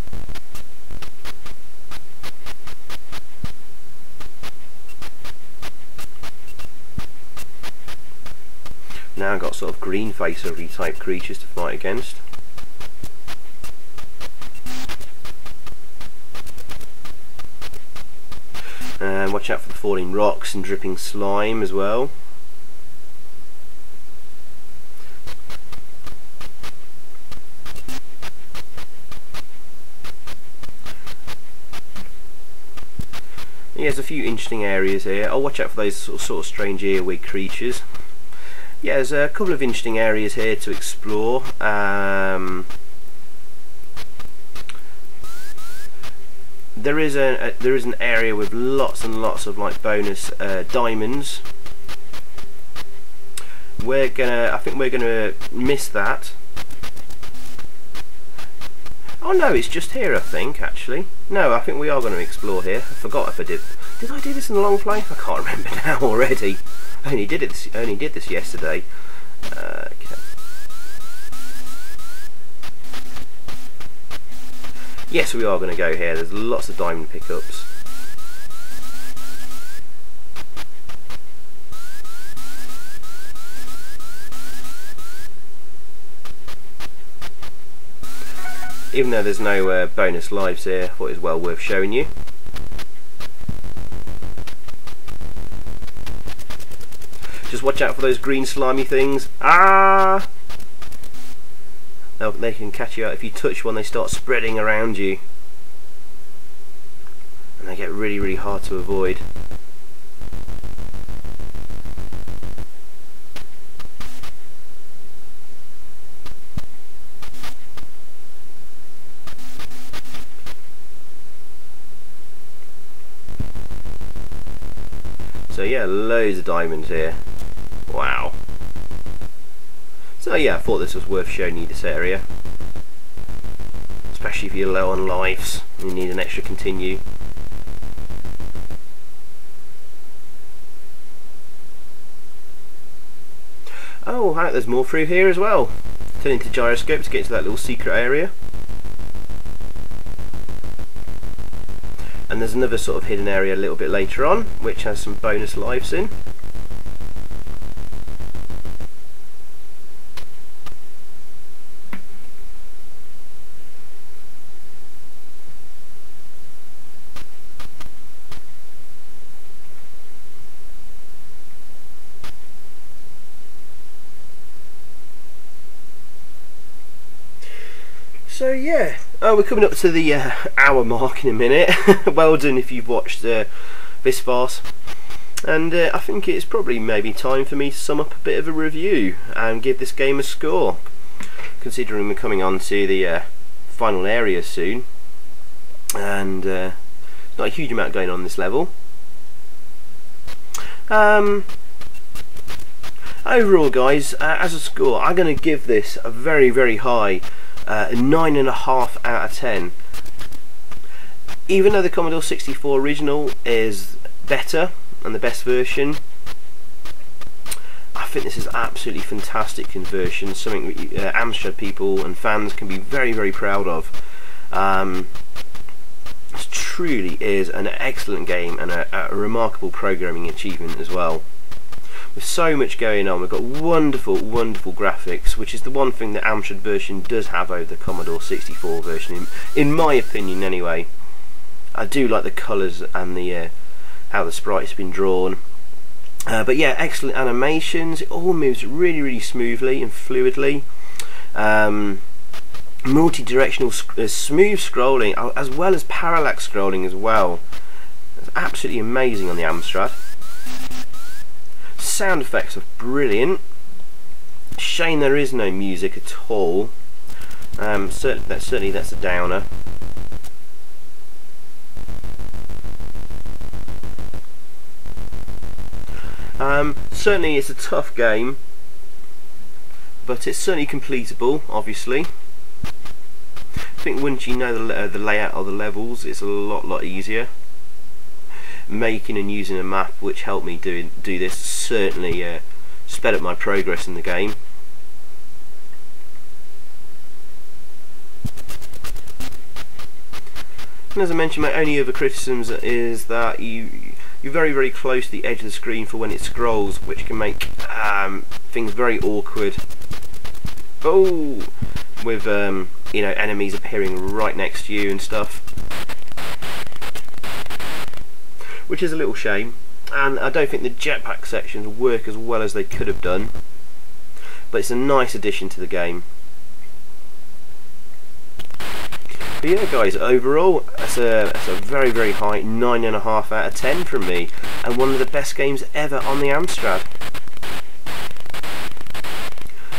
Now I've got sort of green face-ugly type creatures to fight against. And watch out for the falling rocks and dripping slime as well. Yeah, there's a few interesting areas here. I'll watch out for those sort of strange earwig creatures. Yeah, there's a couple of interesting areas here to explore. There is an area with lots and lots of like bonus diamonds. I think we're gonna miss that. Oh no, it's just here I think actually. No, I think we are going to explore here. I forgot if I did. Did I do this in the long play? I can't remember now already. I only did this yesterday. Okay. Yes, we are going to go here. There's lots of diamond pickups. Even though there's no bonus lives here, I thought it was well worth showing you. Just watch out for those green slimy things. Ah! They can catch you out. If you touch one, they start spreading around you. And they get really, really hard to avoid. So yeah, loads of diamonds here. Wow. So yeah, I thought this was worth showing you, this area. Especially if you're low on lives and you need an extra continue. Oh, there's more through here as well. Turn into Gyroscope to get into that little secret area. And there's another sort of hidden area a little bit later on, which has some bonus lives in. So yeah, we're coming up to the hour mark in a minute. Well done if you've watched this far. And I think it's probably maybe time for me to sum up a bit of a review and give this game a score, considering we're coming on to the final area soon, and there's not a huge amount going on this level. Overall guys, as a score, I'm going to give this a very, very high 9.5 out of 10. Even though the Commodore 64 original is better and the best version, I think this is absolutely fantastic conversion, something that Amstrad people and fans can be very, very proud of. This truly is an excellent game and a remarkable programming achievement as well. With so much going on, we've got wonderful, wonderful graphics, which is the one thing the Amstrad version does have over the Commodore 64 version, in my opinion anyway. I do like the colours and the how the sprites have been drawn. But yeah, excellent animations. It all moves really, really smoothly and fluidly. Multi-directional smooth scrolling, as well as parallax scrolling as well. It's absolutely amazing on the Amstrad. Sound effects are brilliant. Shame there is no music at all. Certainly that's a downer. Certainly it's a tough game, but it's certainly completable, obviously. I think once you know the layout of the levels, it's a lot easier. Making and using a map which helped me do this certainly sped up my progress in the game. And as I mentioned, my only other criticisms is that you're very, very close to the edge of the screen for when it scrolls, which can make things very awkward. Oh, with you know, enemies appearing right next to you and stuff, which is a little shame. And I don't think the jetpack sections work as well as they could have done, but it's a nice addition to the game. But yeah guys, overall that's a very, very high 9.5 out of 10 from me, and one of the best games ever on the Amstrad.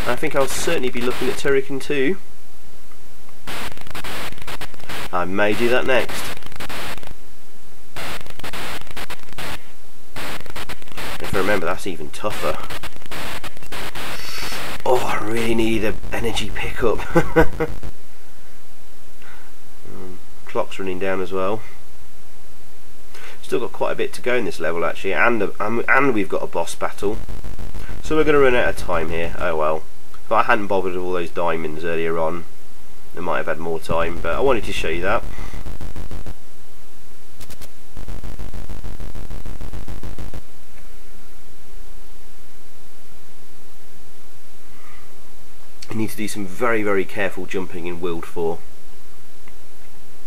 And I think I'll certainly be looking at Turrican 2. I may do that next. If I remember, that's even tougher. Oh, I really need an energy pickup. Clock's running down as well. Still got quite a bit to go in this level actually, and we've got a boss battle, so we're going to run out of time here. Oh well, if I hadn't bothered with all those diamonds earlier on, I might have had more time, but I wanted to show you that. You need to do some very, very careful jumping in World 4.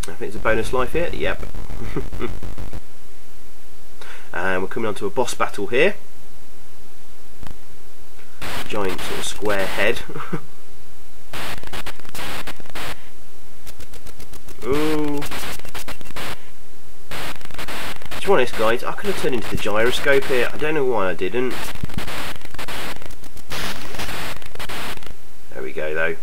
I think it's a bonus life here. Yep. And we're coming on to a boss battle here. Giant sort of square head. Ooh. To be honest guys, I could have turned into the gyroscope here. I don't know why I didn't. There we go though.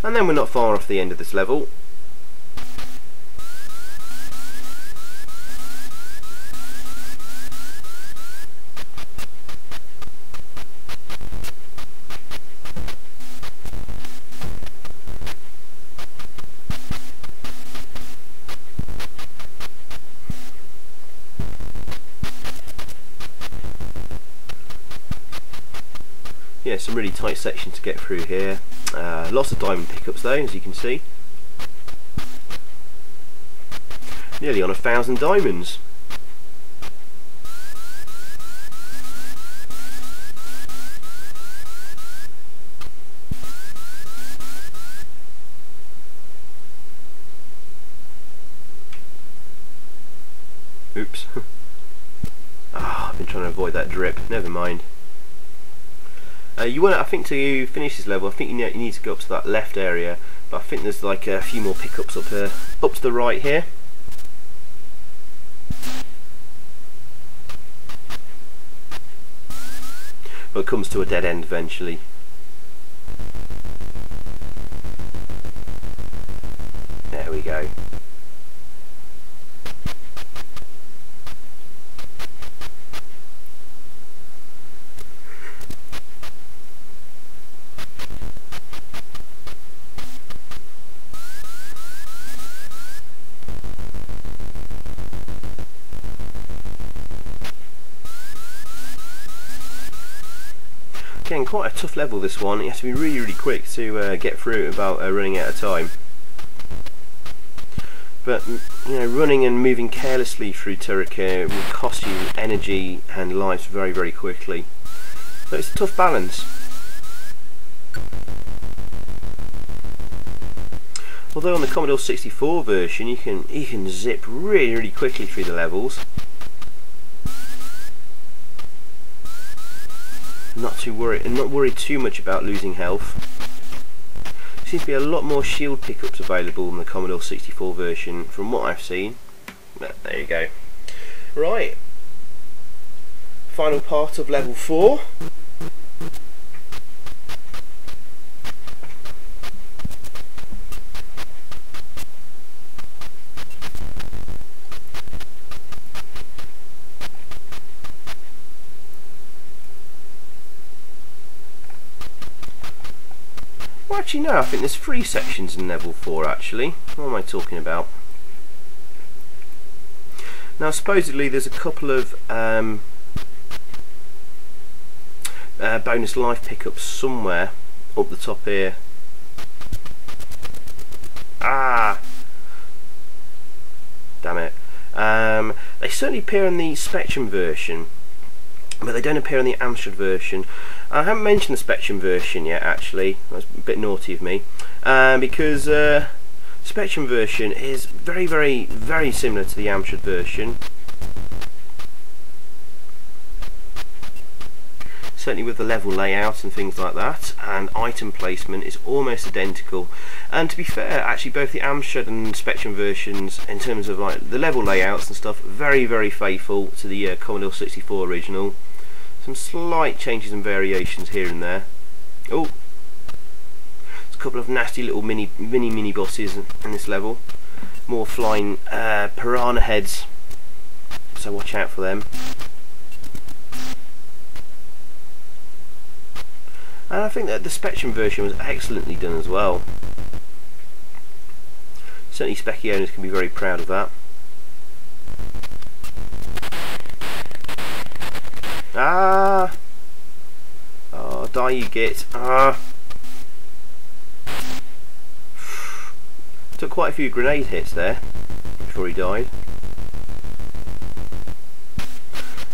And then we're not far off the end of this level. Yeah, some really tight sections to get through here. Lots of diamond pickups though, as you can see. Nearly on 1,000 diamonds. Oops. I've been trying to avoid that drip. Never mind. You want, I think, to finish this level, I think you need to go up to that left area, but I think there's like a few more pickups up to the right here. But it comes to a dead end eventually. There we go. Again, quite a tough level this one. You have to be really, really quick to get through it without running out of time. But you know, running and moving carelessly through Turrican will cost you energy and lives very, very quickly. So it's a tough balance. Although on the Commodore 64 version, you can zip really, really quickly through the levels. Not worried too much about losing health. There seems to be a lot more shield pickups available in the Commodore 64 version from what I've seen. But there you go. Right. Final part of level 4. Well, actually no, I think there's 3 sections in level 4 actually. What am I talking about? Now supposedly there's a couple of bonus life pickups somewhere up the top here. Ah! Damn it. They certainly appear in the Spectrum version, but they don't appear in the Amstrad version. I haven't mentioned the Spectrum version yet, actually. That's a bit naughty of me, because Spectrum version is very, very, very similar to the Amstrad version. Certainly with the level layout and things like that, and item placement is almost identical. And to be fair, actually both the Amstrad and Spectrum versions, in terms of like the level layouts and stuff, very, very faithful to the Commodore 64 original. Some slight changes and variations here and there. Oh, there's a couple of nasty little mini bosses in this level. More flying piranha heads, so watch out for them. And I think that the Spectrum version was excellently done as well. Certainly Specky owners can be very proud of that. Ah! Oh, die you git. Ah! Took quite a few grenade hits there before he died.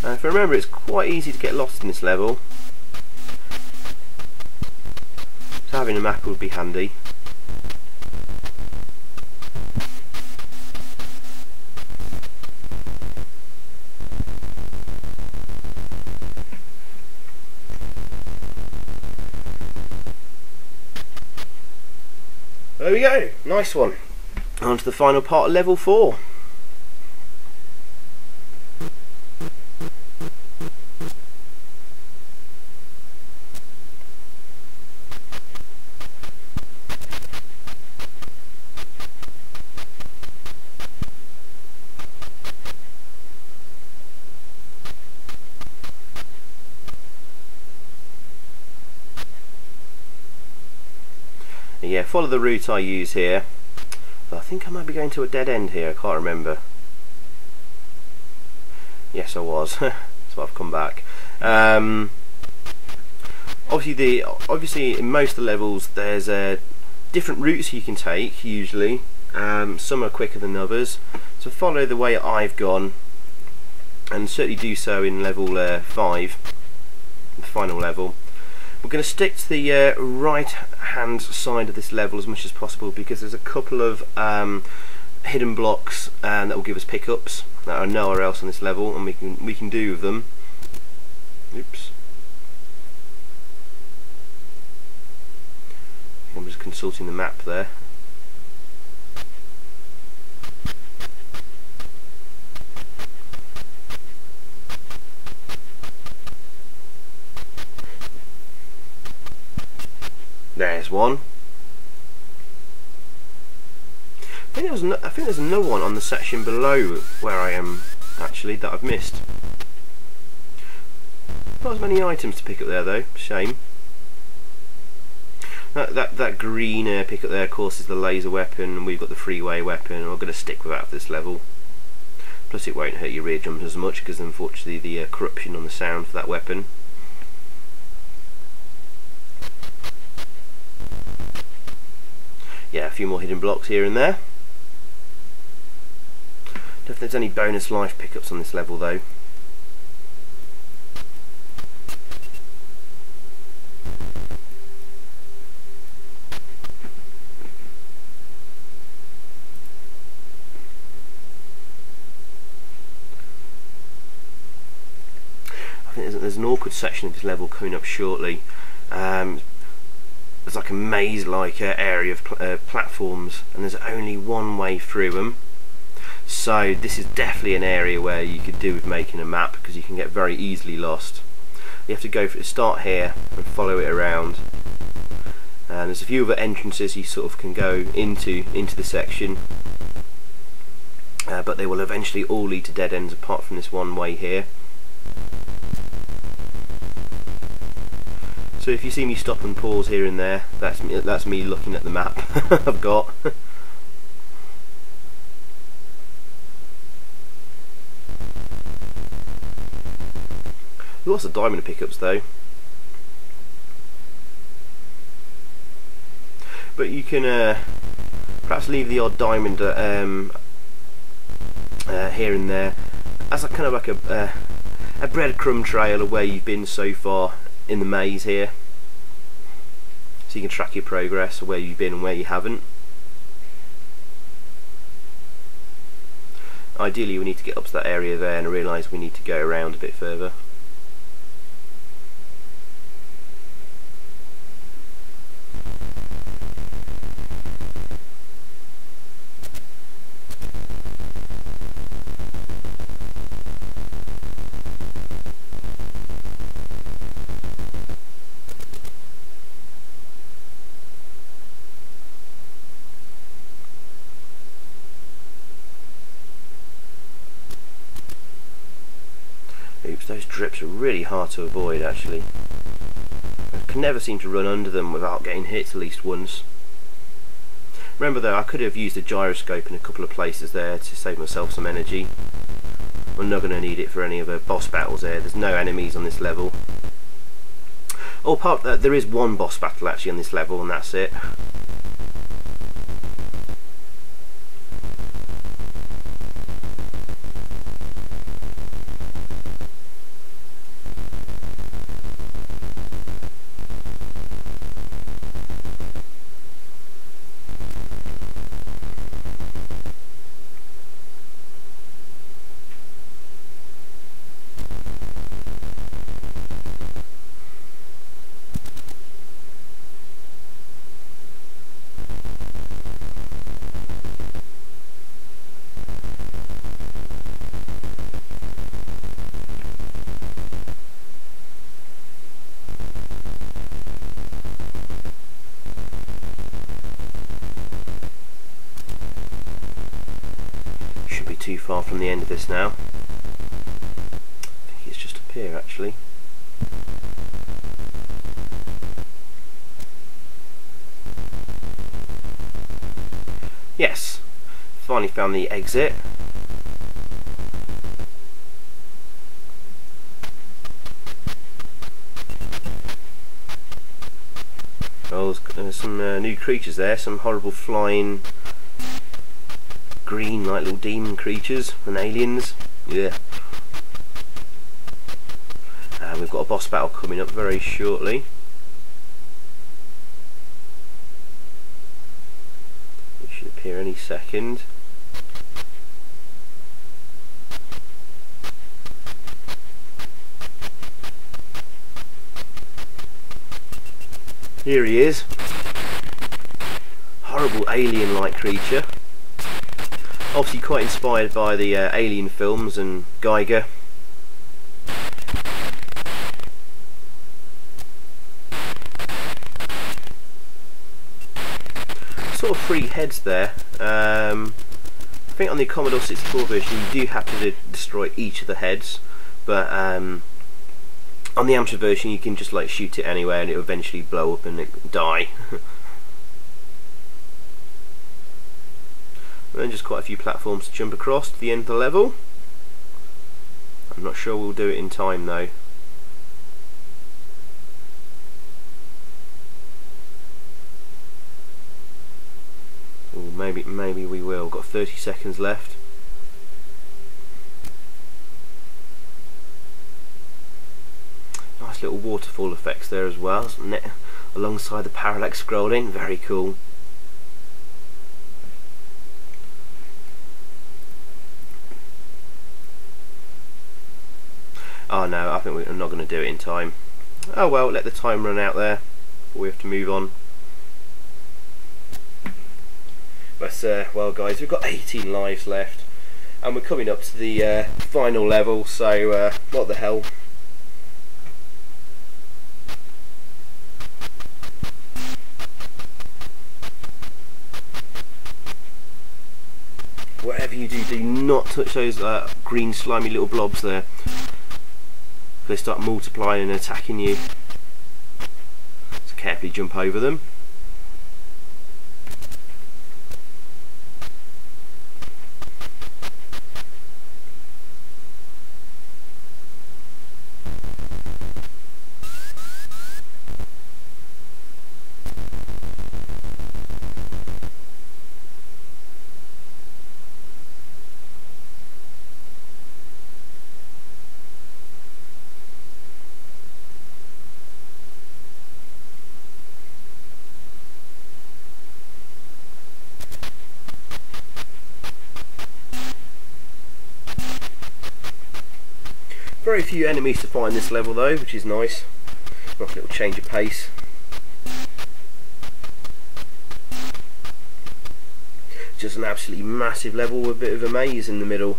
If I remember, it's quite easy to get lost in this level. So having a map would be handy. There we go, nice one. On to the final part of level 4. Yeah, follow the route I use here. But I think I might be going to a dead end here, I can't remember. Yes, I was. So I've come back. Obviously in most of the levels there's different routes you can take usually. Some are quicker than others. So follow the way I've gone, and certainly do so in level 5, the final level. We're going to stick to the right hand side of this level as much as possible, because there's a couple of hidden blocks that will give us pickups that are nowhere else on this level, and we can do with them. Oops. I'm just consulting the map there. There's one. I think there's another one on the section below where I am actually that I've missed. Not as many items to pick up there though. Shame. That green pickup there, of course, is the laser weapon, and we've got the freeway weapon, and we're going to stick with that for this level. Plus, it won't hurt your rear jumps as much because, unfortunately, the corruption on the sound for that weapon. Yeah, a few more hidden blocks here and there. Don't know if there's any bonus life pickups on this level though. I think there's an awkward section of this level coming up shortly. There's like a maze-like area of platforms, and there's only one way through them. So this is definitely an area where you could do with making a map, because you can get very easily lost. You have to start here and follow it around. And there's a few other entrances you sort of can go into the section, but they will eventually all lead to dead ends apart from this one way here. So if you see me stop and pause here and there, that's me looking at the map I've got. Lots of diamond pickups though. but you can perhaps leave the odd diamond here and there as a kind of like a breadcrumb trail of where you've been so far in the maze here, so you can track your progress of where you've been and where you haven't. Ideally we need to get up to that area there, and I realise we need to go around a bit further. Oops, those drips are really hard to avoid actually. I can never seem to run under them without getting hit at least once. Remember though, I could have used a gyroscope in a couple of places there to save myself some energy. I'm not going to need it for any of the boss battles there. There's no enemies on this level. Oh, apart from that, there is one boss battle actually on this level, and that's it. Too far from the end of this now. I think it's just up here actually. Yes, finally found the exit. Oh, there's some new creatures there, some horrible flying green like little demon creatures and aliens. Yeah. And we've got a boss battle coming up very shortly. It should appear any second. Here he is. Horrible alien-like creature. Obviously quite inspired by the Alien films and Geiger. Sort of 3 heads there. I think on the Commodore 64 version you do have to destroy each of the heads, but on the Amstrad version you can just like shoot it anywhere and it will eventually blow up and die. And then just quite a few platforms to jump across to the end of the level. I'm not sure we'll do it in time though. Ooh, maybe we will. Got 30 seconds left. Nice little waterfall effects there as well, alongside the parallax scrolling. Very cool. Oh no, I think we're not going to do it in time. Oh well, let the time run out there before we have to move on. But well guys, we've got 18 lives left and we're coming up to the final level, so what the hell. Whatever you do, do not touch those green slimy little blobs there. They start multiplying and attacking you. So carefully jump over them. very few enemies to find this level though, which is nice. Nice little change of pace. Just an absolutely massive level with a bit of a maze in the middle.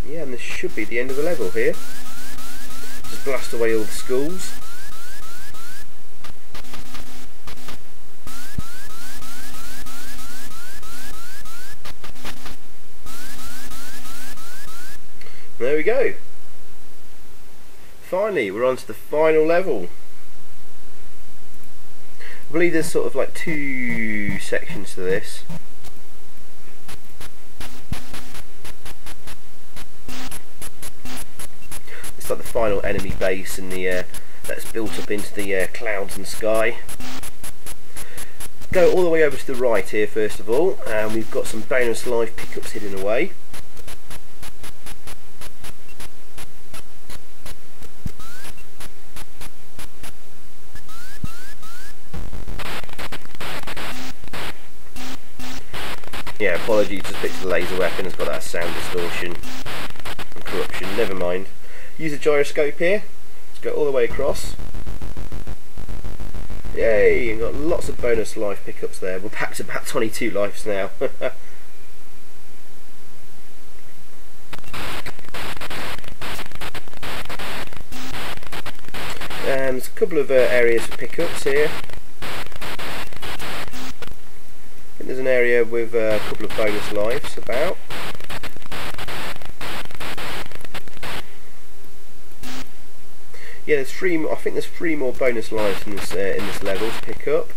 Yeah, and this should be the end of the level here. Just blast away all the schools. There we go. Finally, we're on to the final level. I believe there's sort of like 2 sections to this. It's like the final enemy base and the that's built up into the clouds and sky. Go all the way over to the right here first of all, and we've got some bonus life pickups hidden away. Yeah, apologies, just picked the laser weapon, it's got that sound distortion and corruption, never mind. Use a gyroscope here, let's go all the way across. Yay, and got lots of bonus life pickups there. We're back to about 22 lives now. And there's a couple of areas for pickups here. There's an area with a couple of bonus lives about. Yeah, there's 3. I think there's 3 more bonus lives in this level to pick up.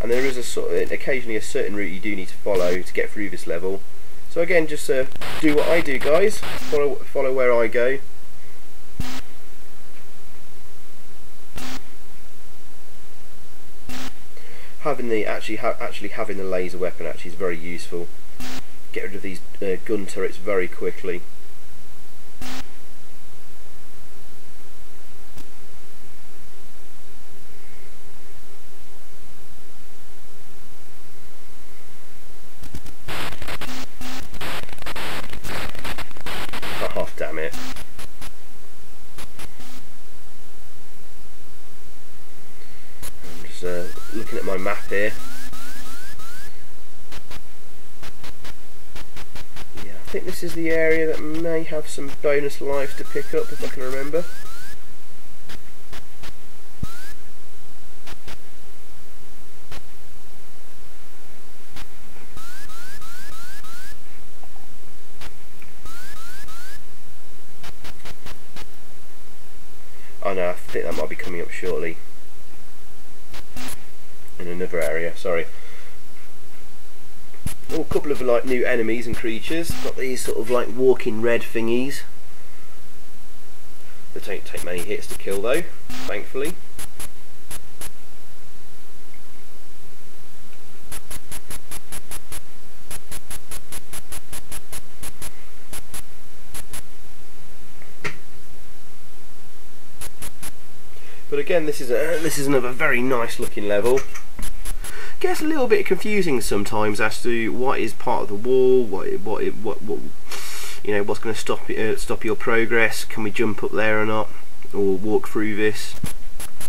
And there is occasionally a certain route you do need to follow to get through this level. So again, just do what I do, guys. Follow where I go. Actually having the laser weapon actually is very useful. Get rid of these gun turrets very quickly. Oh, damn it. Looking at my map here. Yeah, I think this is the area that may have some bonus lives to pick up, if I can remember. Oh no, I think that might be coming up shortly. In another area, sorry. Oh, a couple of like new enemies and creatures. Got these sort of like walking red thingies. They don't take many hits to kill though, thankfully. But again, this is another very nice looking level. Gets a little bit confusing sometimes as to what is part of the wall, what you know, what's going to stop your progress. Can we jump up there or not, or walk through this?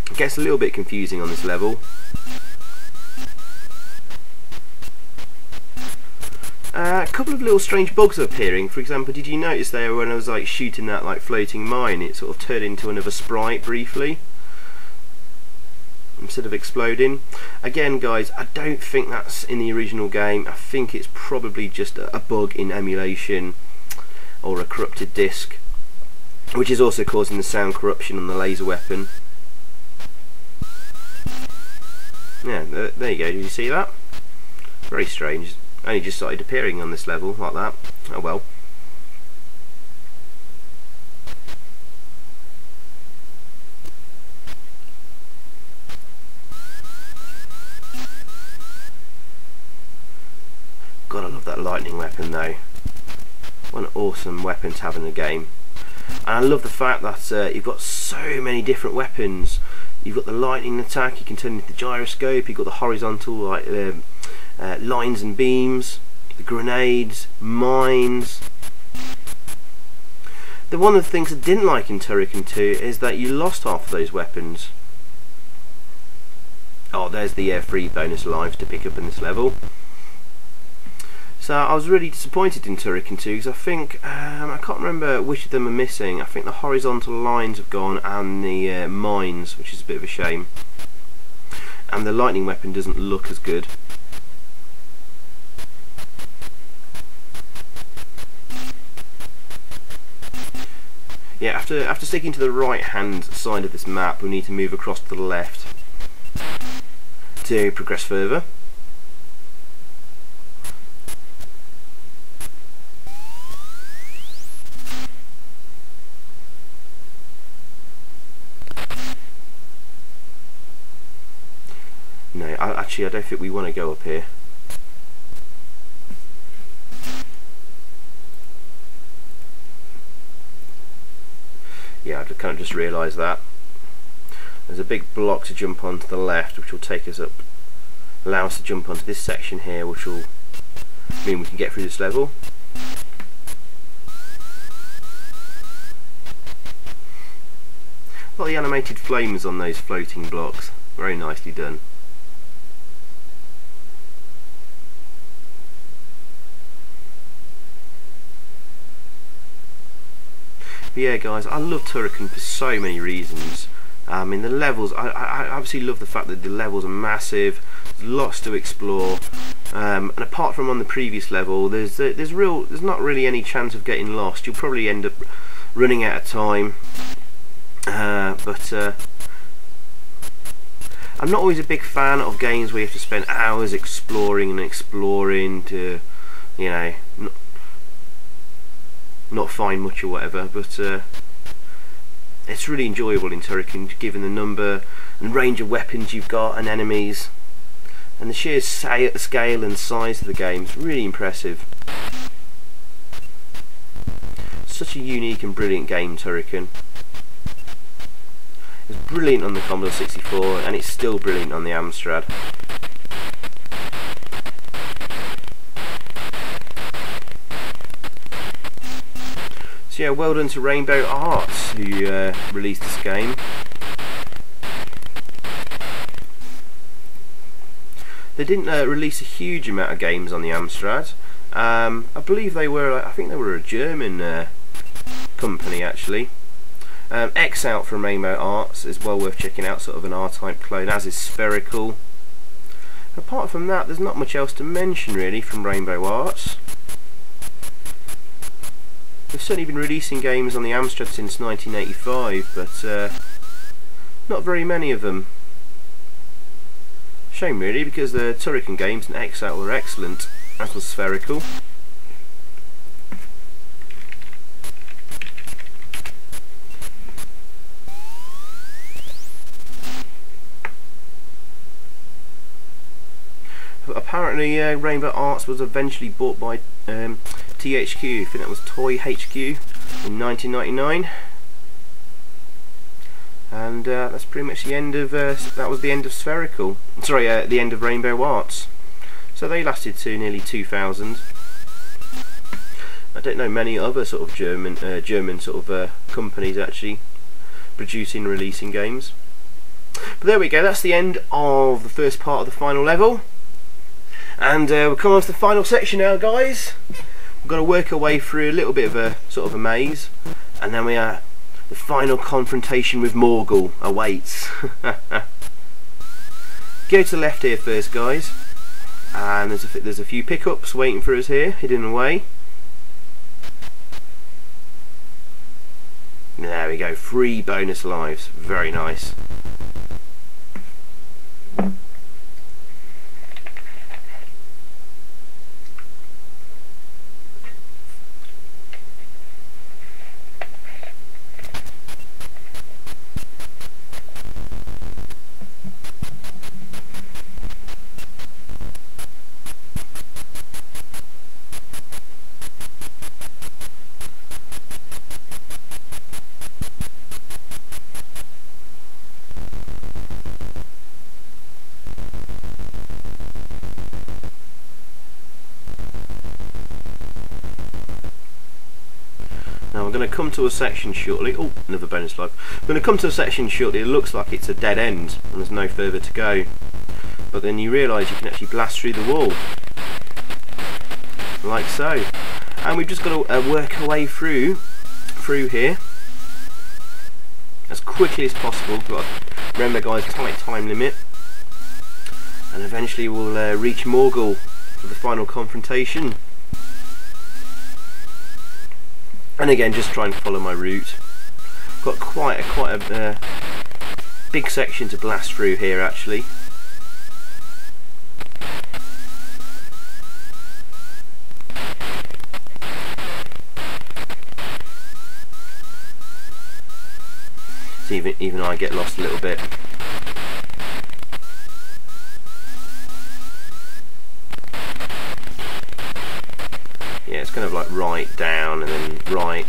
It gets a little bit confusing on this level. A couple of little strange bugs are appearing. For example, did you notice there when I was like shooting that like floating mine, it sort of turned into another sprite briefly instead of exploding? Again, guys, I don't think that's in the original game. I think it's probably just a bug in emulation or a corrupted disc, which is also causing the sound corruption on the laser weapon. Yeah, there you go. Did you see that? Very strange. Only just started appearing on this level like that. Oh well. God, I love that lightning weapon though. What an awesome weapon to have in the game. And I love the fact that you've got so many different weapons. You've got the lightning attack, you can turn into the gyroscope, you've got the horizontal like lines and beams. the grenades, mines. One of the things I didn't like in Turrican 2 is that you lost half of those weapons. Oh, there's the 3 bonus lives to pick up in this level. So I was really disappointed in Turrican 2 because I think, I can't remember which of them are missing. I think the horizontal lines have gone and the mines, which is a bit of a shame. And the lightning weapon doesn't look as good. Yeah, after sticking to the right hand side of this map, we need to move across to the left to progress further. No, actually I don't think we want to go up here. Yeah, I kind of just realised that. There's a big block to jump onto the left, which will take us up, allow us to jump onto this section here, which will mean we can get through this level. A lot of the animated flames on those floating blocks, very nicely done. But yeah guys, I love Turrican for so many reasons. I mean the levels, I absolutely love the fact that the levels are massive, there's lots to explore, and apart from on the previous level, there's not really any chance of getting lost. You'll probably end up running out of time, but I'm not always a big fan of games where you have to spend hours exploring and exploring to, you know, not find much or whatever, but it's really enjoyable in Turrican, given the number and range of weapons you've got and enemies, and the sheer scale and size of the game is really impressive. Such a unique and brilliant game, Turrican. It's brilliant on the Commodore 64 and it's still brilliant on the Amstrad. So yeah, well done to Rainbow Arts who released this game. They didn't release a huge amount of games on the Amstrad. I believe they were, I think they were a German company actually. X-Out from Rainbow Arts is well worth checking out, sort of an R-Type clone, as is Spherical. Apart from that, there's not much else to mention really from Rainbow Arts. They've certainly been releasing games on the Amstrad since 1985, but not very many of them. Shame really, because the Turrican games and X-Out were excellent, as was Spherical. Apparently Rainbow Arts was eventually bought by THQ, I think that was Toy HQ in 1999, and that's pretty much the end of that was the end of Spherical. Sorry, the end of Rainbow Arts. So they lasted to nearly 2000. I don't know many other sort of German sort of companies actually producing and releasing games. But there we go. That's the end of the first part of the final level. And we're coming on to the final section now, guys. We've got to work our way through a little bit of a sort of a maze, and then we are the final confrontation with Morgul awaits. Go to the left here first, guys, and there's a few pickups waiting for us here, hidden away. There we go, 3 bonus lives, very nice. I'm going to come to a section shortly. Oh, another bonus life. I'm going to come to a section shortly. It looks like it's a dead end and there's no further to go. But then you realise you can actually blast through the wall. Like so. And we've just got to work our way through here as quickly as possible. But remember guys, tight time limit. And eventually we'll reach Morgul for the final confrontation. And again, just try and follow my route. Got quite a big section to blast through here actually. So even I get lost a little bit. Yeah, it's kind of like right, down, and then right,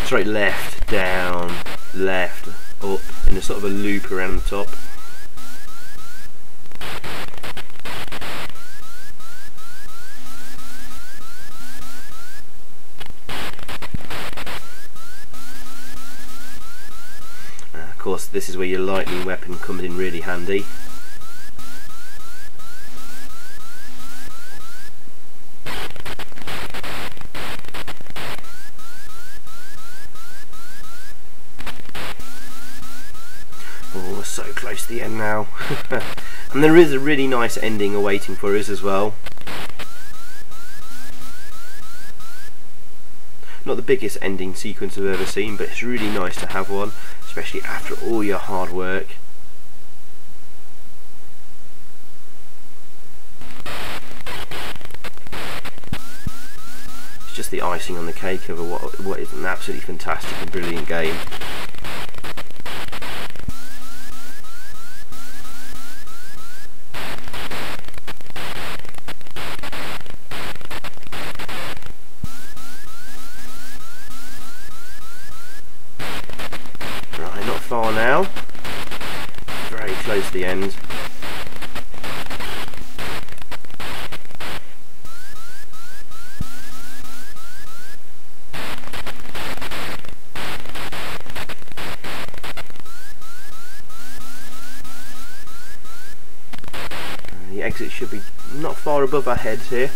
sorry, left, down, left, up, in a sort of a loop around the top. Of course, this is where your lightning weapon comes in really handy. Oh, we're so close to the end now. And there is a really nice ending awaiting for us as well. Not the biggest ending sequence I've ever seen, but it's really nice to have one, especially after all your hard work. It's just the icing on the cake of what is an absolutely fantastic and brilliant game. Far now, very close to the end. The exit should be not far above our heads here.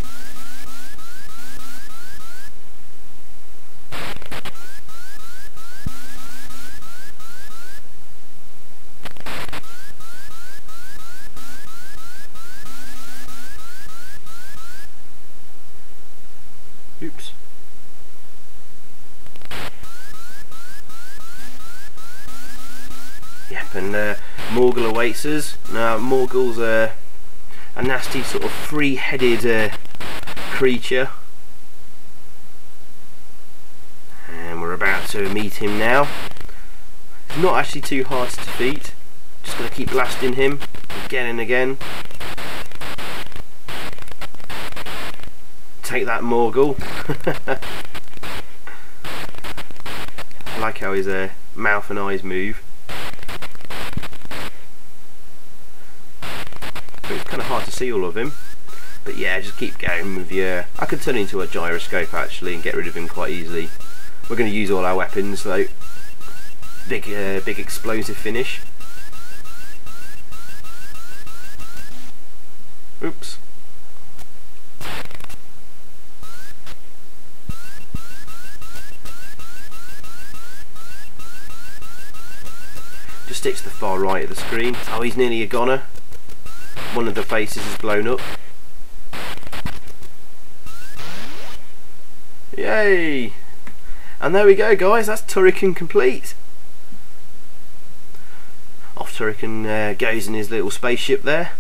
Oops. Yep, and Morgul awaits us. Now, Morgul's a nasty sort of three-headed creature. And we're about to meet him now. It's not actually too hard to defeat. Just got to keep blasting him again and again. Take that, Morgul. I like how his mouth and eyes move. So it's kind of hard to see all of him, but yeah, just keep going with your... I could turn into a gyroscope actually and get rid of him quite easily. We're going to use all our weapons though. Big explosive finish. Oops. Just stick to the far right of the screen. Oh, he's nearly a goner. One of the faces is blown up. Yay! And there we go guys, that's Turrican complete. Off Turrican goes in his little spaceship there.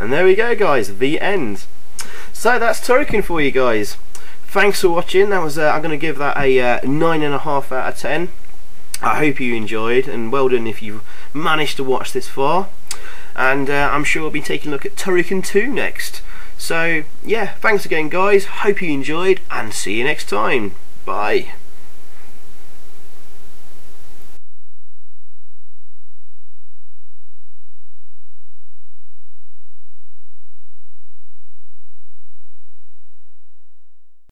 And there we go guys, the end. So that's Turrican for you guys. Thanks for watching. That was I'm going to give that a 9.5 out of 10. I hope you enjoyed, and well done if you've managed to watch this far. And I'm sure we'll be taking a look at Turrican 2 next. So yeah, thanks again guys, hope you enjoyed, and see you next time. Bye.